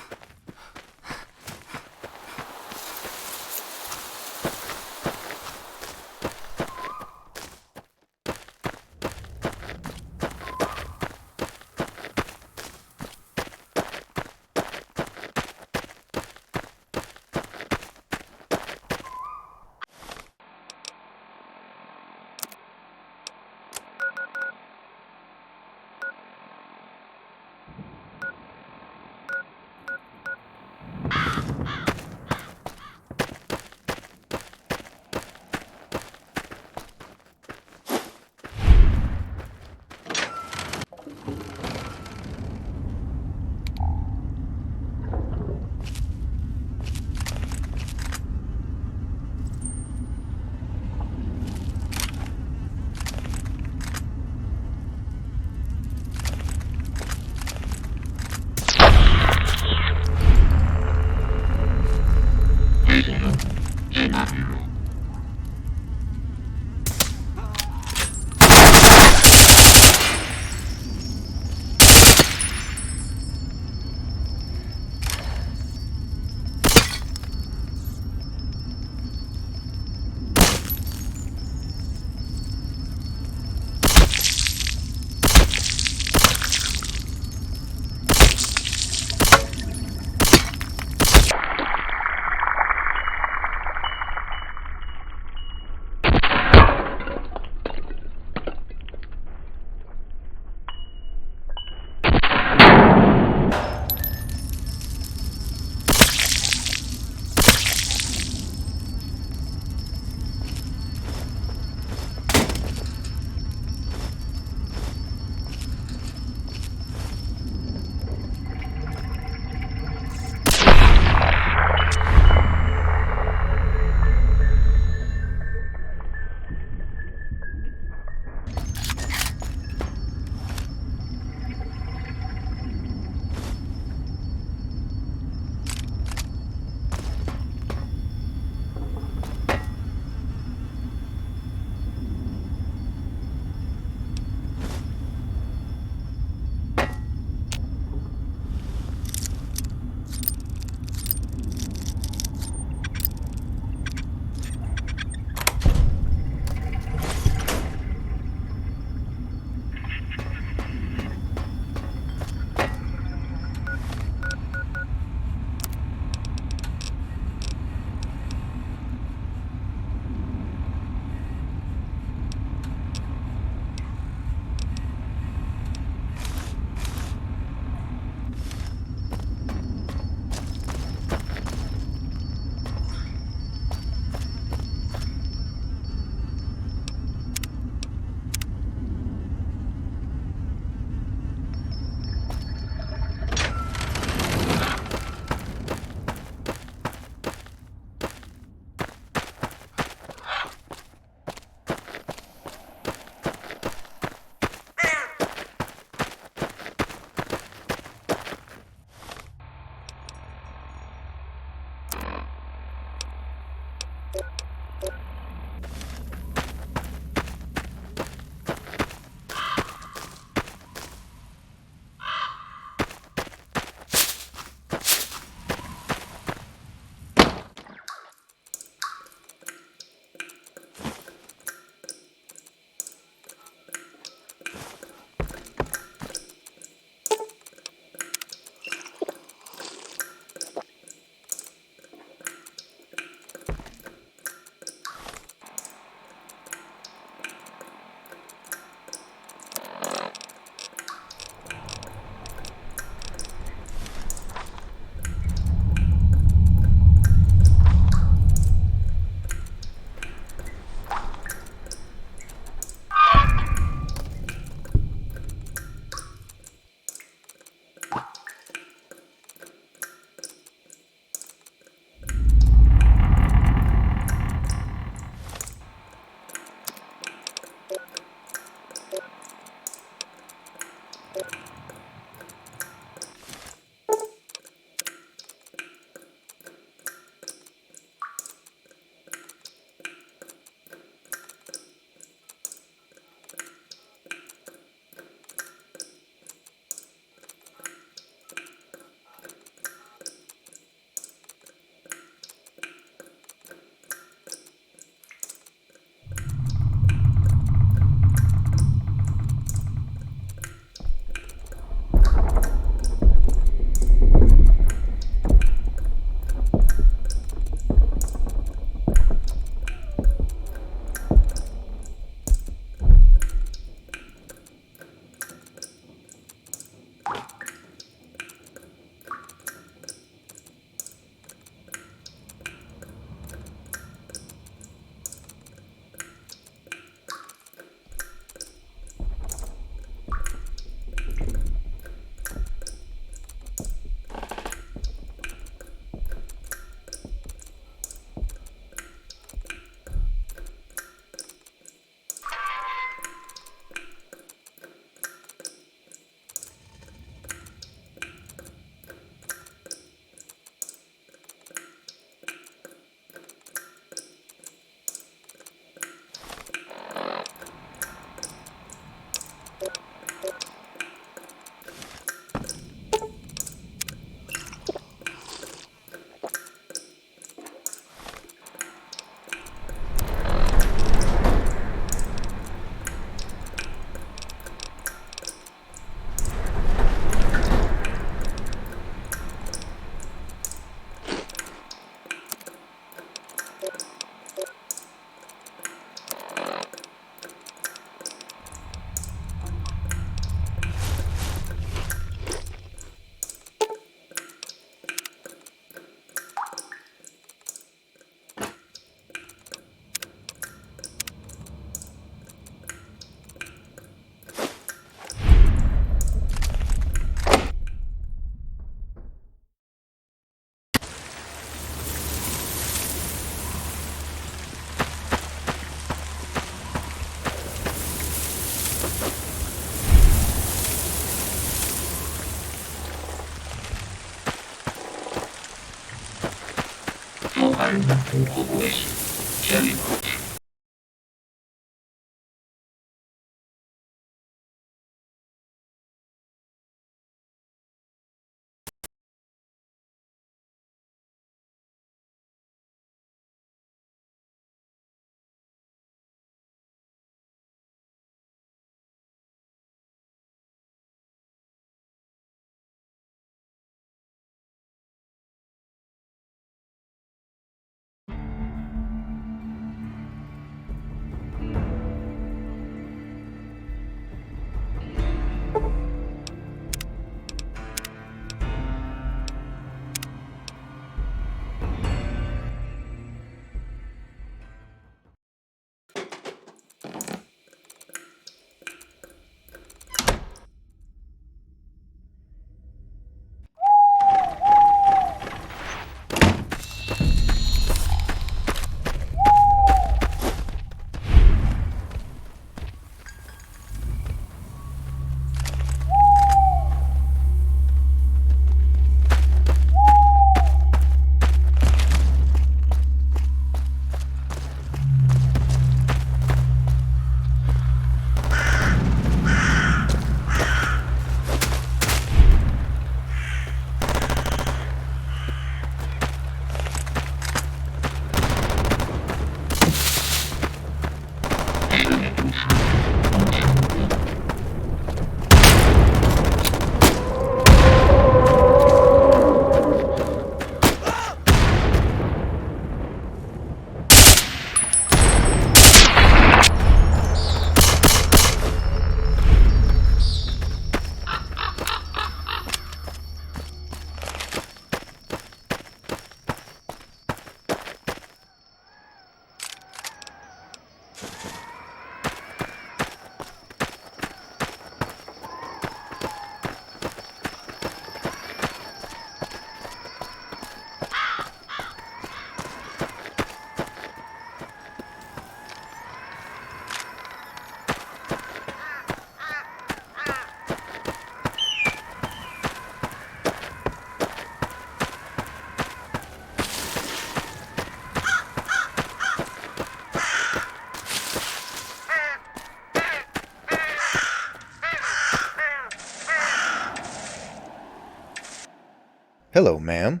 Hello, ma'am.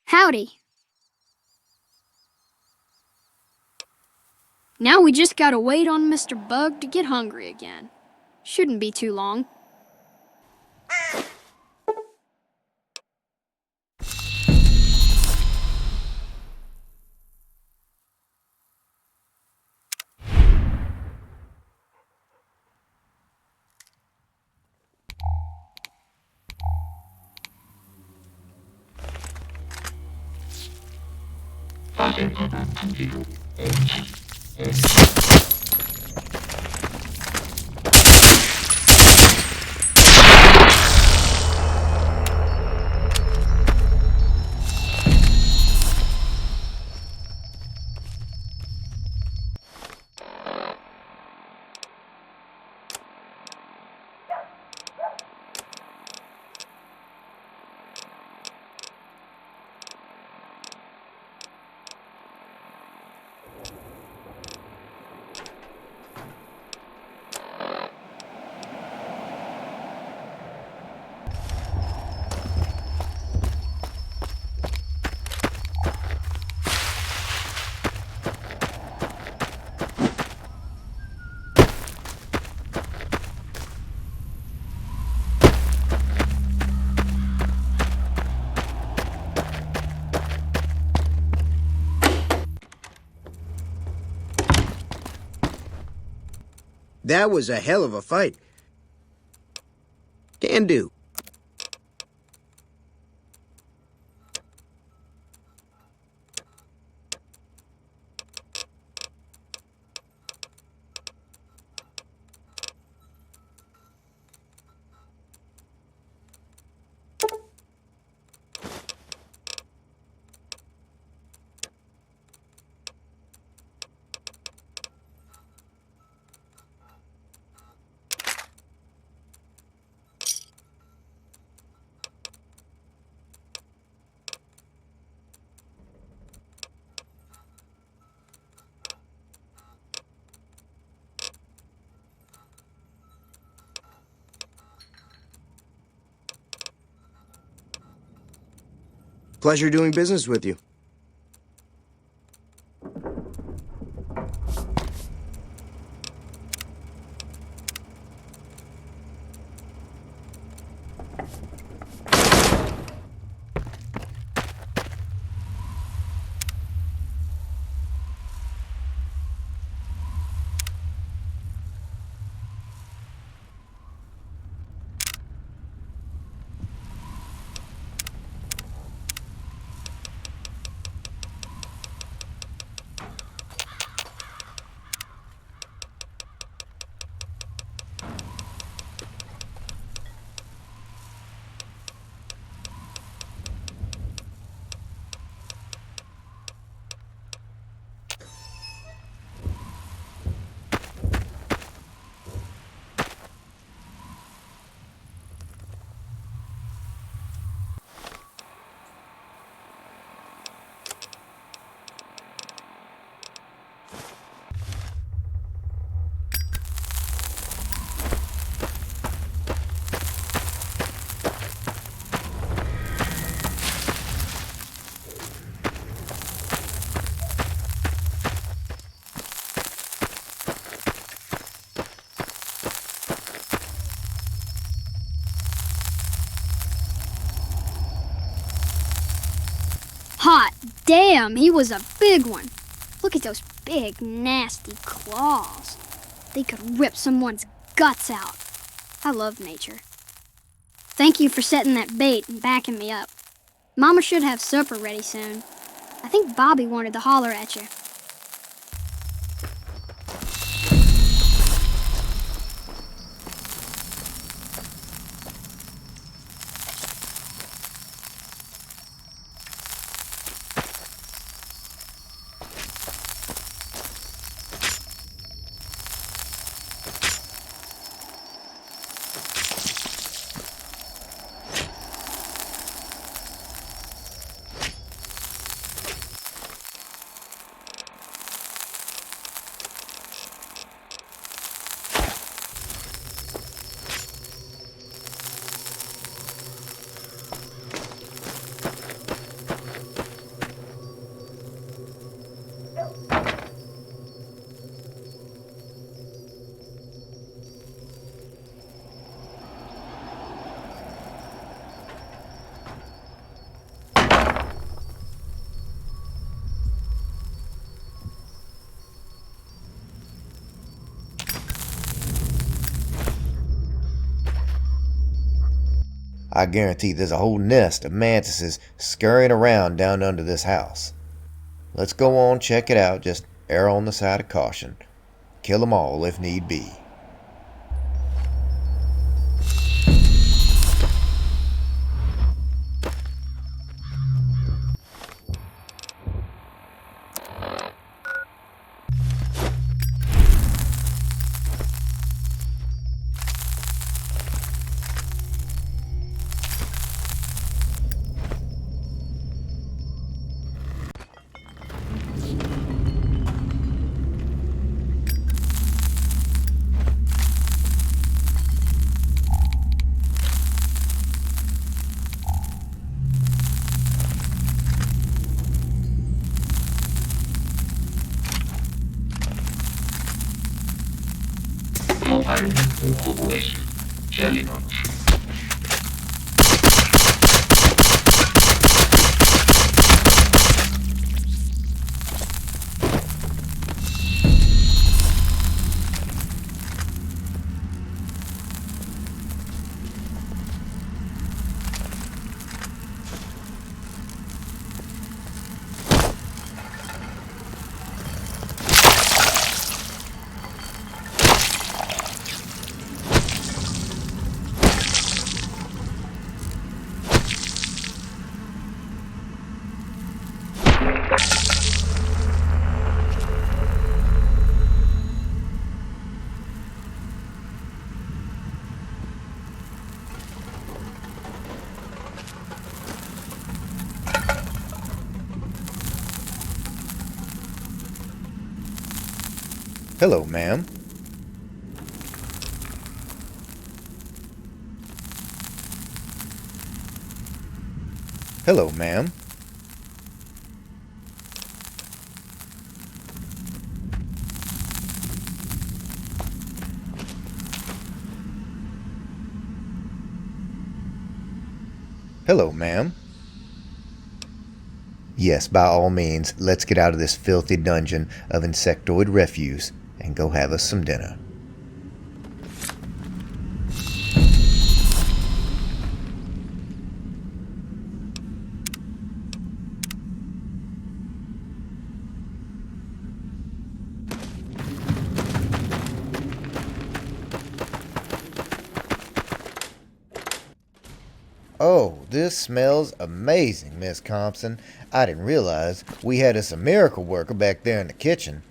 Howdy. Now we just gotta wait on Mr. Bug to get hungry again. Shouldn't be too long. That was a hell of a fight. Can do. Pleasure doing business with you. Hot damn, he was a big one. Look at those big, nasty claws. They could rip someone's guts out. I love nature. Thank you for setting that bait and backing me up. Mama should have supper ready soon. I think Bobby wanted to holler at you. I guarantee there's a whole nest of mantises scurrying around down under this house. Let's go on, check it out, just err on the side of caution. Kill them all if need be. Hello, ma'am. Hello, ma'am. Hello, ma'am. Yes, by all means, let's get out of this filthy dungeon of insectoid refuse and go have us some dinner. Oh, this smells amazing, Miss Compson. I didn't realize we had us a miracle worker back there in the kitchen.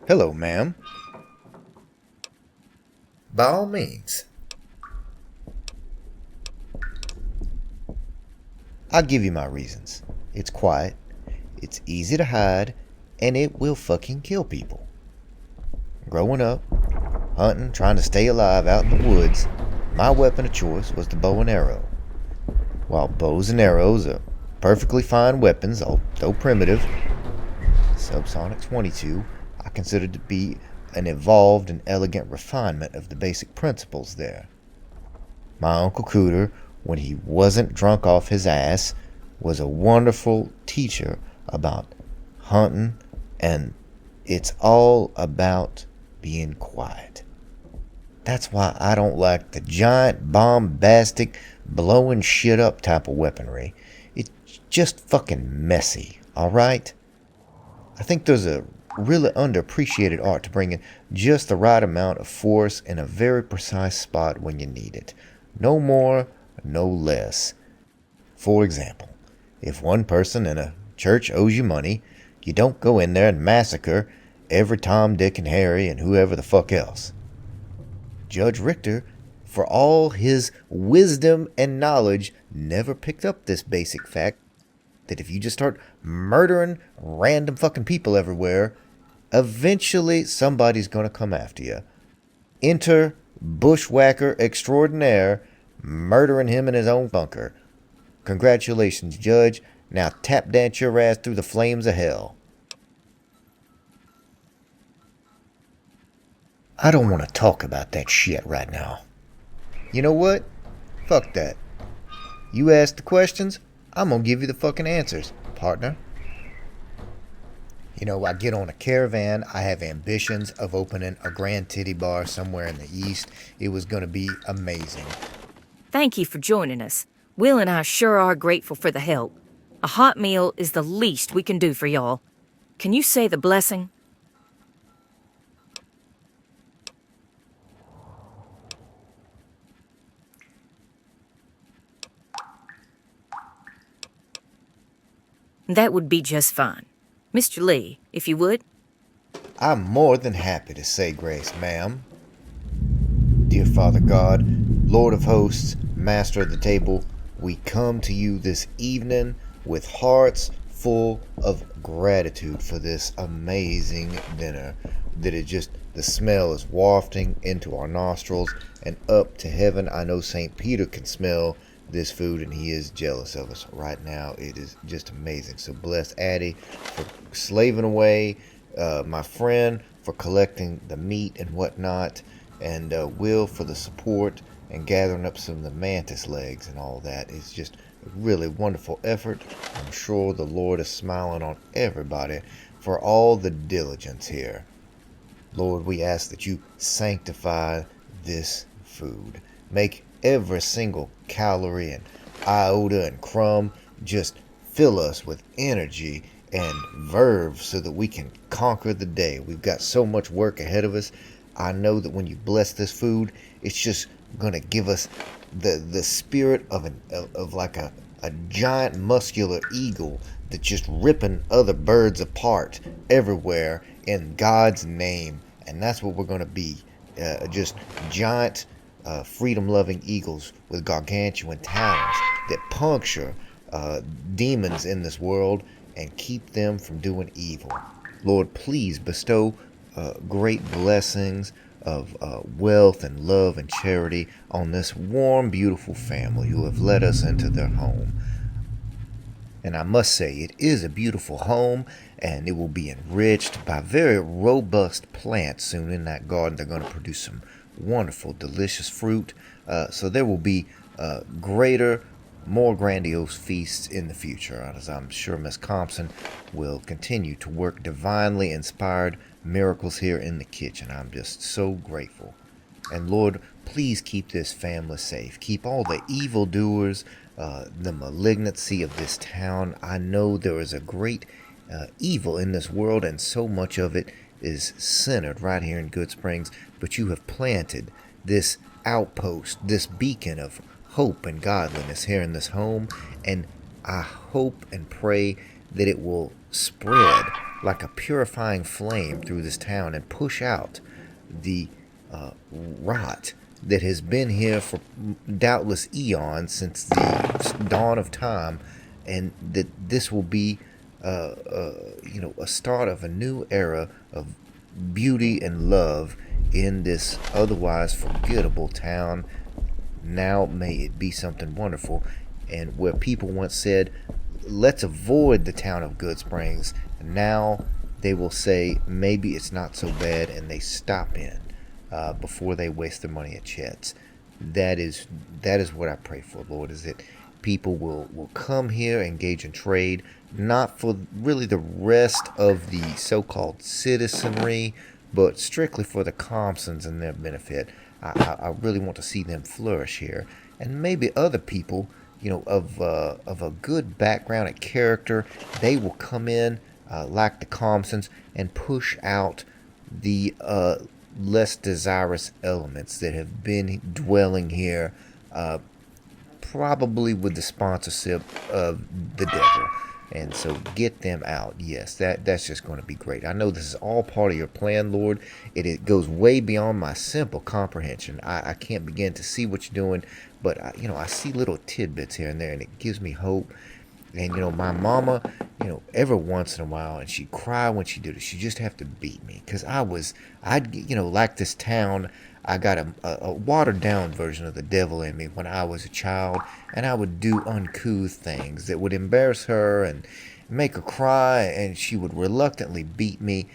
Hello, ma'am. By all means. I'll give you my reasons. It's quiet, it's easy to hide, and it will fucking kill people. Growing up, hunting, trying to stay alive out in the woods, my weapon of choice was the bow and arrow. While bows and arrows are perfectly fine weapons, although primitive, Subsonic 22 I consider to be an evolved and elegant refinement of the basic principles there. My Uncle Cooter, when he wasn't drunk off his ass, was a wonderful teacher about hunting, and it's all about being quiet. That's why I don't like the giant, bombastic, blowing shit up type of weaponry. It's just fucking messy, alright? I think there's a really underappreciated art to bring in just the right amount of force in a very precise spot when you need it. No more, no less. For example, if one person in a church owes you money, you don't go in there and massacre every Tom, Dick, and Harry and whoever the fuck else. Judge Richter, for all his wisdom and knowledge, never picked up this basic fact that if you just start murdering random fucking people everywhere, eventually somebody's gonna come after you. Enter bushwhacker extraordinaire, murdering him in his own bunker. Congratulations, Judge. Now tap dance your ass through the flames of hell. I don't want to talk about that shit right now. You know what? Fuck that. You ask the questions, I'm gonna give you the fucking answers, partner. You know, I get on a caravan, I have ambitions of opening a grand titty bar somewhere in the east. It was gonna be amazing. Thank you for joining us. Will and I sure are grateful for the help. A hot meal is the least we can do for y'all. Can you say the blessing? That would be just fine. Mr. Lee, if you would. I'm more than happy to say grace, ma'am. Dear Father God, Lord of hosts, Master of the table, we come to you this evening with hearts full of gratitude for this amazing dinner. The smell is wafting into our nostrils and up to heaven. I know St. Peter can smell this food and he is jealous of us right now. It is just amazing. So bless Addie for slaving away, my friend for collecting the meat and whatnot, and Will for the support and gathering up some of the mantis legs and all that. It's just a really wonderful effort. I'm sure the Lord is smiling on everybody for all the diligence here. Lord, we ask that you sanctify this food. Make every single calorie and iota and crumb just fill us with energy and verve so that we can conquer the day. We've got so much work ahead of us. I know that when you bless this food, it's just gonna give us the spirit of like a giant muscular eagle that's just ripping other birds apart everywhere in God's name. And that's what we're gonna be, just giant freedom-loving eagles with gargantuan talons that puncture demons in this world and keep them from doing evil. Lord, please bestow great blessings of wealth and love and charity on this warm, beautiful family who have let us into their home. And I must say, it is a beautiful home, and it will be enriched by very robust plants soon in that garden. They're going to produce some wonderful, delicious fruit. So there will be greater, more grandiose feasts in the future, as I'm sure Miss Compson will continue to work divinely inspired miracles here in the kitchen. I'm just so grateful. And Lord, please keep this family safe. Keep all the evildoers, the malignancy of this town. I know there is a great evil in this world, and so much of it is centered right here in Goodsprings. But you have planted this outpost, this beacon of hope and godliness here in this home, and I hope and pray that it will spread like a purifying flame through this town and push out the rot that has been here for doubtless eons, since the dawn of time, and that this will be a start of a new era of beauty and love in this otherwise forgettable town. Now may it be something wonderful, and where people once said, let's avoid the town of Goodsprings, now they will say, maybe it's not so bad, and they stop in before they waste their money at Chet's. That is what I pray for, Lord, is that people will come here, engage in trade, not for really the rest of the so-called citizenry, but strictly for the Compsons and their benefit. I really want to see them flourish here, and maybe other people, of a good background and character, they will come in like the Compsons and push out the less desirous elements that have been dwelling here, probably with the sponsorship of the devil. And so get them out. Yes, that's just going to be great. I know this is all part of your plan, Lord. It goes way beyond my simple comprehension. I can't begin to see what you're doing, but I see little tidbits here and there, and it gives me hope. And my mama, every once in a while, and she'd cry when she did it. She'd just have to beat me, because like this town, I got a watered down version of the devil in me when I was a child, and I would do uncouth things that would embarrass her and make her cry, and she would reluctantly beat me.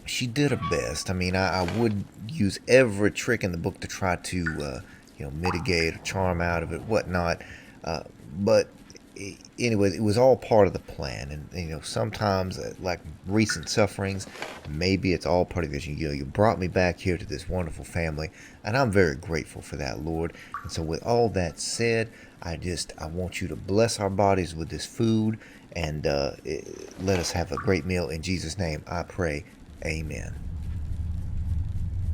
She did her best. I mean, I would use every trick in the book to try to mitigate or charm out of it, whatnot. But anyway, it was all part of the plan. And sometimes, like recent sufferings, maybe it's all part of this. You brought me back here to this wonderful family, and I'm very grateful for that, Lord. And so with all that said, I want you to bless our bodies with this food, and let us have a great meal. In Jesus' name I pray, amen.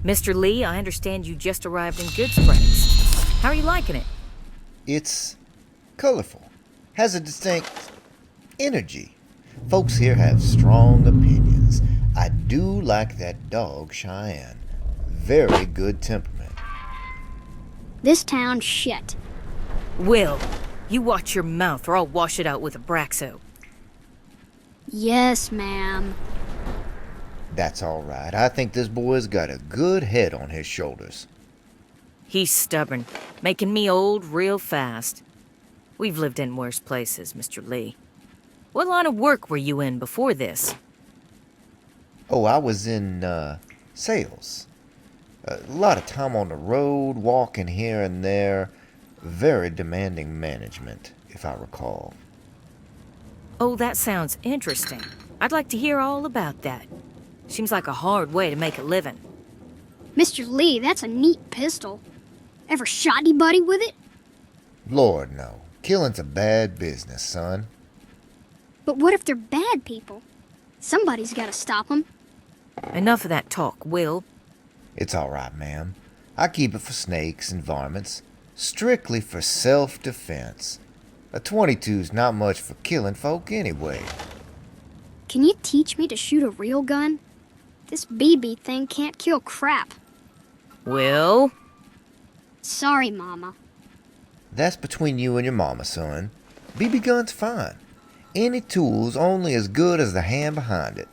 Mr. Lee, I understand you just arrived in Goodsprings. How are you liking it? It's colorful, has a distinct energy. Folks here have strong opinions. I do like that dog, Cheyenne. Very good temperament. This town's shit. Will, you watch your mouth or I'll wash it out with a Braxo. Yes, ma'am. That's all right. I think this boy's got a good head on his shoulders. He's stubborn, making me old real fast. We've lived in worse places, Mr. Lee. What line of work were you in before this? Oh, I was in, sales. A lot of time on the road, walking here and there. Very demanding management, if I recall. Oh, that sounds interesting. I'd like to hear all about that. Seems like a hard way to make a living. Mr. Lee, that's a neat pistol. Ever shot anybody with it? Lord, no. Killing's a bad business, son. But what if they're bad people? Somebody's gotta stop them. Enough of that talk, Will. It's all right, ma'am. I keep it for snakes and varmints. Strictly for self-defense. A .22's not much for killing folk anyway. Can you teach me to shoot a real gun? This BB thing can't kill crap. Will? Sorry, Mama. That's between you and your mama, son. BB gun's fine. Any tool's only as good as the hand behind it.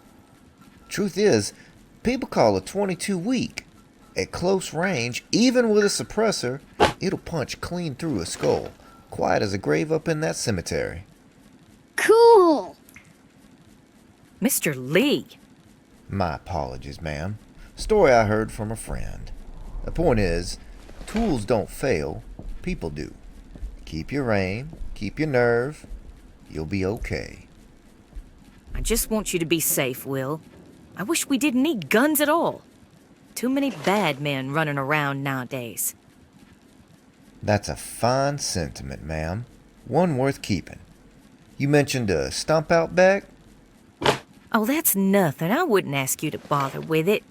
Truth is, people call a .22 weak. At close range, even with a suppressor, it'll punch clean through a skull, quiet as a grave up in that cemetery. Cool! Mr. Lee. My apologies, ma'am. Story I heard from a friend. The point is, tools don't fail, people do. Keep your aim, keep your nerve, you'll be okay. I just want you to be safe, Will. I wish we didn't need guns at all. Too many bad men running around nowadays. That's a fine sentiment, ma'am. One worth keeping. You mentioned a stump out back? Oh, that's nothing. I wouldn't ask you to bother with it.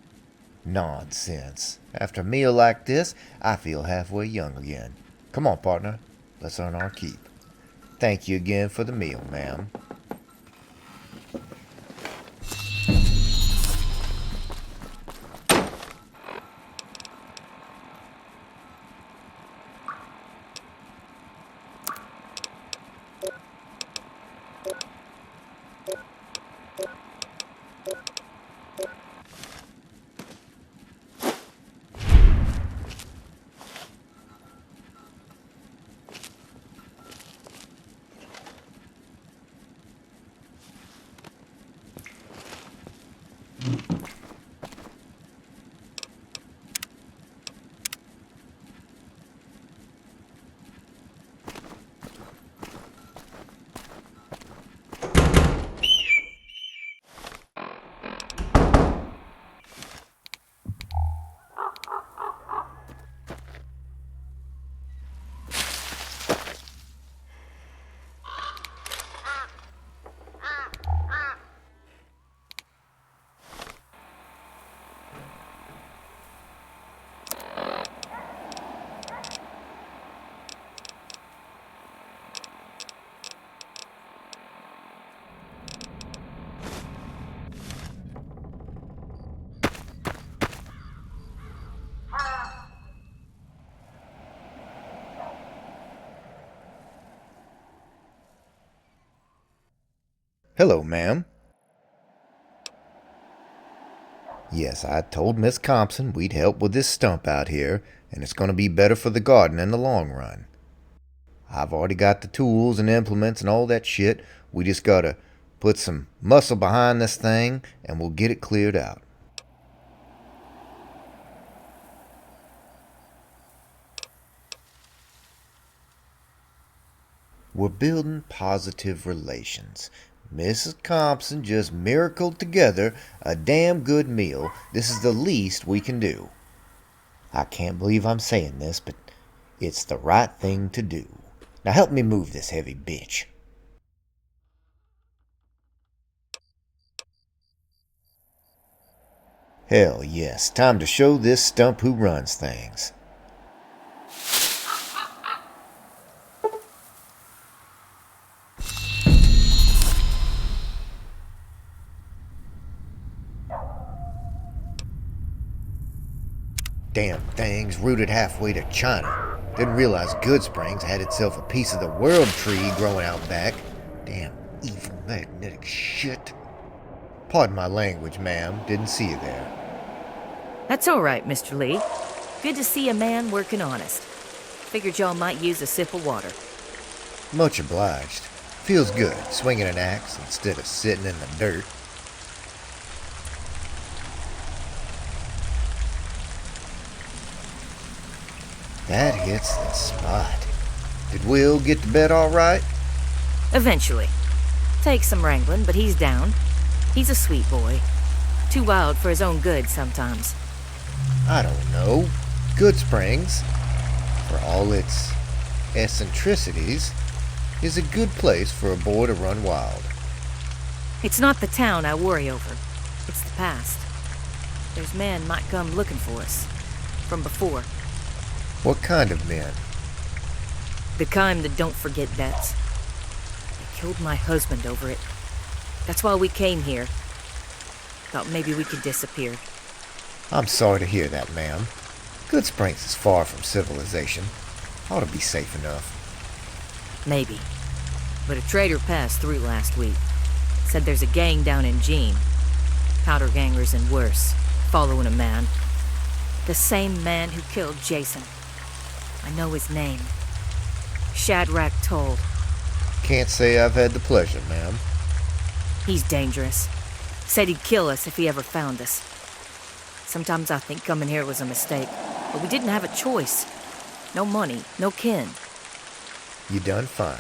Nonsense. After a meal like this, I feel halfway young again. Come on, partner. Let's earn our keep. Thank you again for the meal, ma'am. Hello, ma'am. Yes, I told Miss Compson we'd help with this stump out here, and it's going to be better for the garden in the long run. I've already got the tools and implements and all that shit. We just gotta put some muscle behind this thing, and we'll get it cleared out. We're building positive relations. Mrs. Compson just miracled together a damn good meal. This is the least we can do. I can't believe I'm saying this, but it's the right thing to do. Now help me move this heavy bitch. Hell yes, time to show this stump who runs things. Damn thing's rooted halfway to China. Didn't realize Goodsprings had itself a piece of the world tree growing out back. Damn evil magnetic shit. Pardon my language, ma'am. Didn't see you there. That's all right, Mr. Lee. Good to see a man working honest. Figured y'all might use a sip of water. Much obliged. Feels good, swinging an axe instead of sitting in the dirt. That hits the spot. Did Will get to bed all right? Eventually. Takes some wrangling, but he's down. He's a sweet boy. Too wild for his own good sometimes. I don't know. Goodsprings, for all its eccentricities, is a good place for a boy to run wild. It's not the town I worry over. It's the past. There's men might come looking for us. From before. What kind of men? The kind that don't forget debts. They killed my husband over it. That's why we came here. Thought maybe we could disappear. I'm sorry to hear that, ma'am. Goodsprings is far from civilization. Ought to be safe enough. Maybe. But a trader passed through last week. Said there's a gang down in Jean. Powder gangers and worse. Following a man. The same man who killed Jason. I know his name. Shadrach Toll. Can't say I've had the pleasure, ma'am. He's dangerous. Said he'd kill us if he ever found us. Sometimes I think coming here was a mistake. But we didn't have a choice. No money, no kin. You done fine.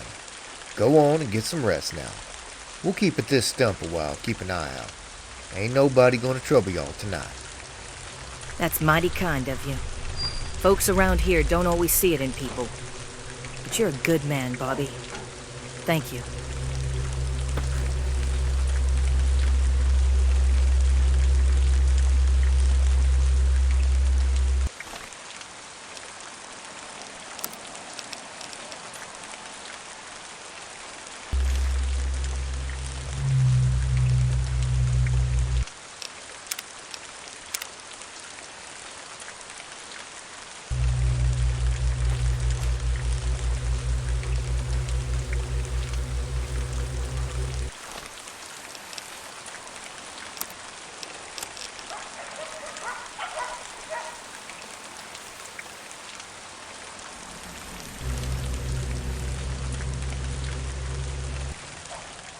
Go on and get some rest now. We'll keep at this stump a while, keep an eye out. Ain't nobody gonna trouble y'all tonight. That's mighty kind of you. Folks around here don't always see it in people. But you're a good man, Bobby. Thank you.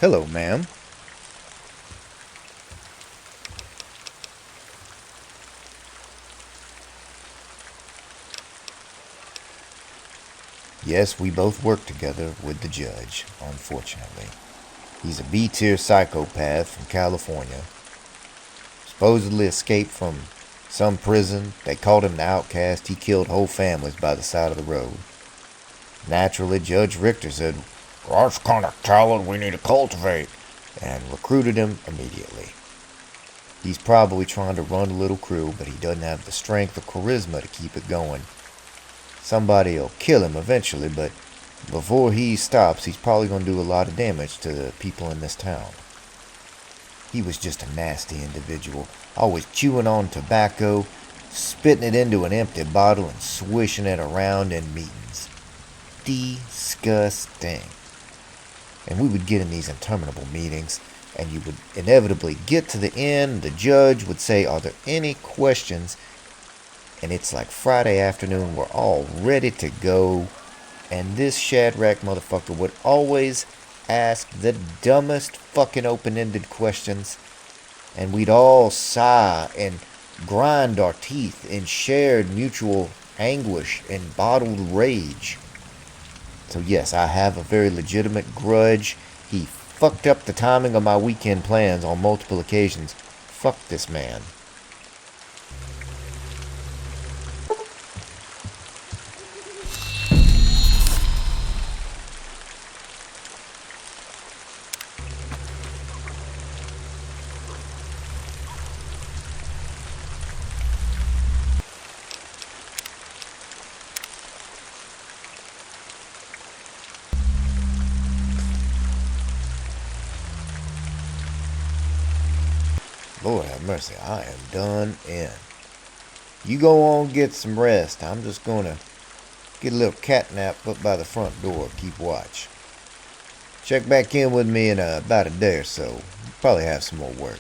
Hello, ma'am. Yes, we both work together with the judge, unfortunately. He's a B-tier psychopath from California. Supposedly escaped from some prison. They called him the outcast. He killed whole families by the side of the road. Naturally, Judge Richter said, "That's kind of talent we need to cultivate," and recruited him immediately. He's probably trying to run a little crew, but he doesn't have the strength or charisma to keep it going. Somebody'll kill him eventually, but before he stops, he's probably going to do a lot of damage to the people in this town. He was just a nasty individual, always chewing on tobacco, spitting it into an empty bottle and swishing it around in meetings. Disgusting. And we would get in these interminable meetings, and you would inevitably get to the end. The judge would say, "Are there any questions?" And it's like Friday afternoon, we're all ready to go. And this Shadrach motherfucker would always ask the dumbest fucking open-ended questions. And we'd all sigh and grind our teeth in shared mutual anguish and bottled rage. So yes, I have a very legitimate grudge. He fucked up the timing of my weekend plans on multiple occasions. Fuck this man. Lord have mercy, I am done in. You go on, get some rest. I'm just gonna get a little catnap up by the front door. Keep watch. Check back in with me in about a day or so. Probably have some more work.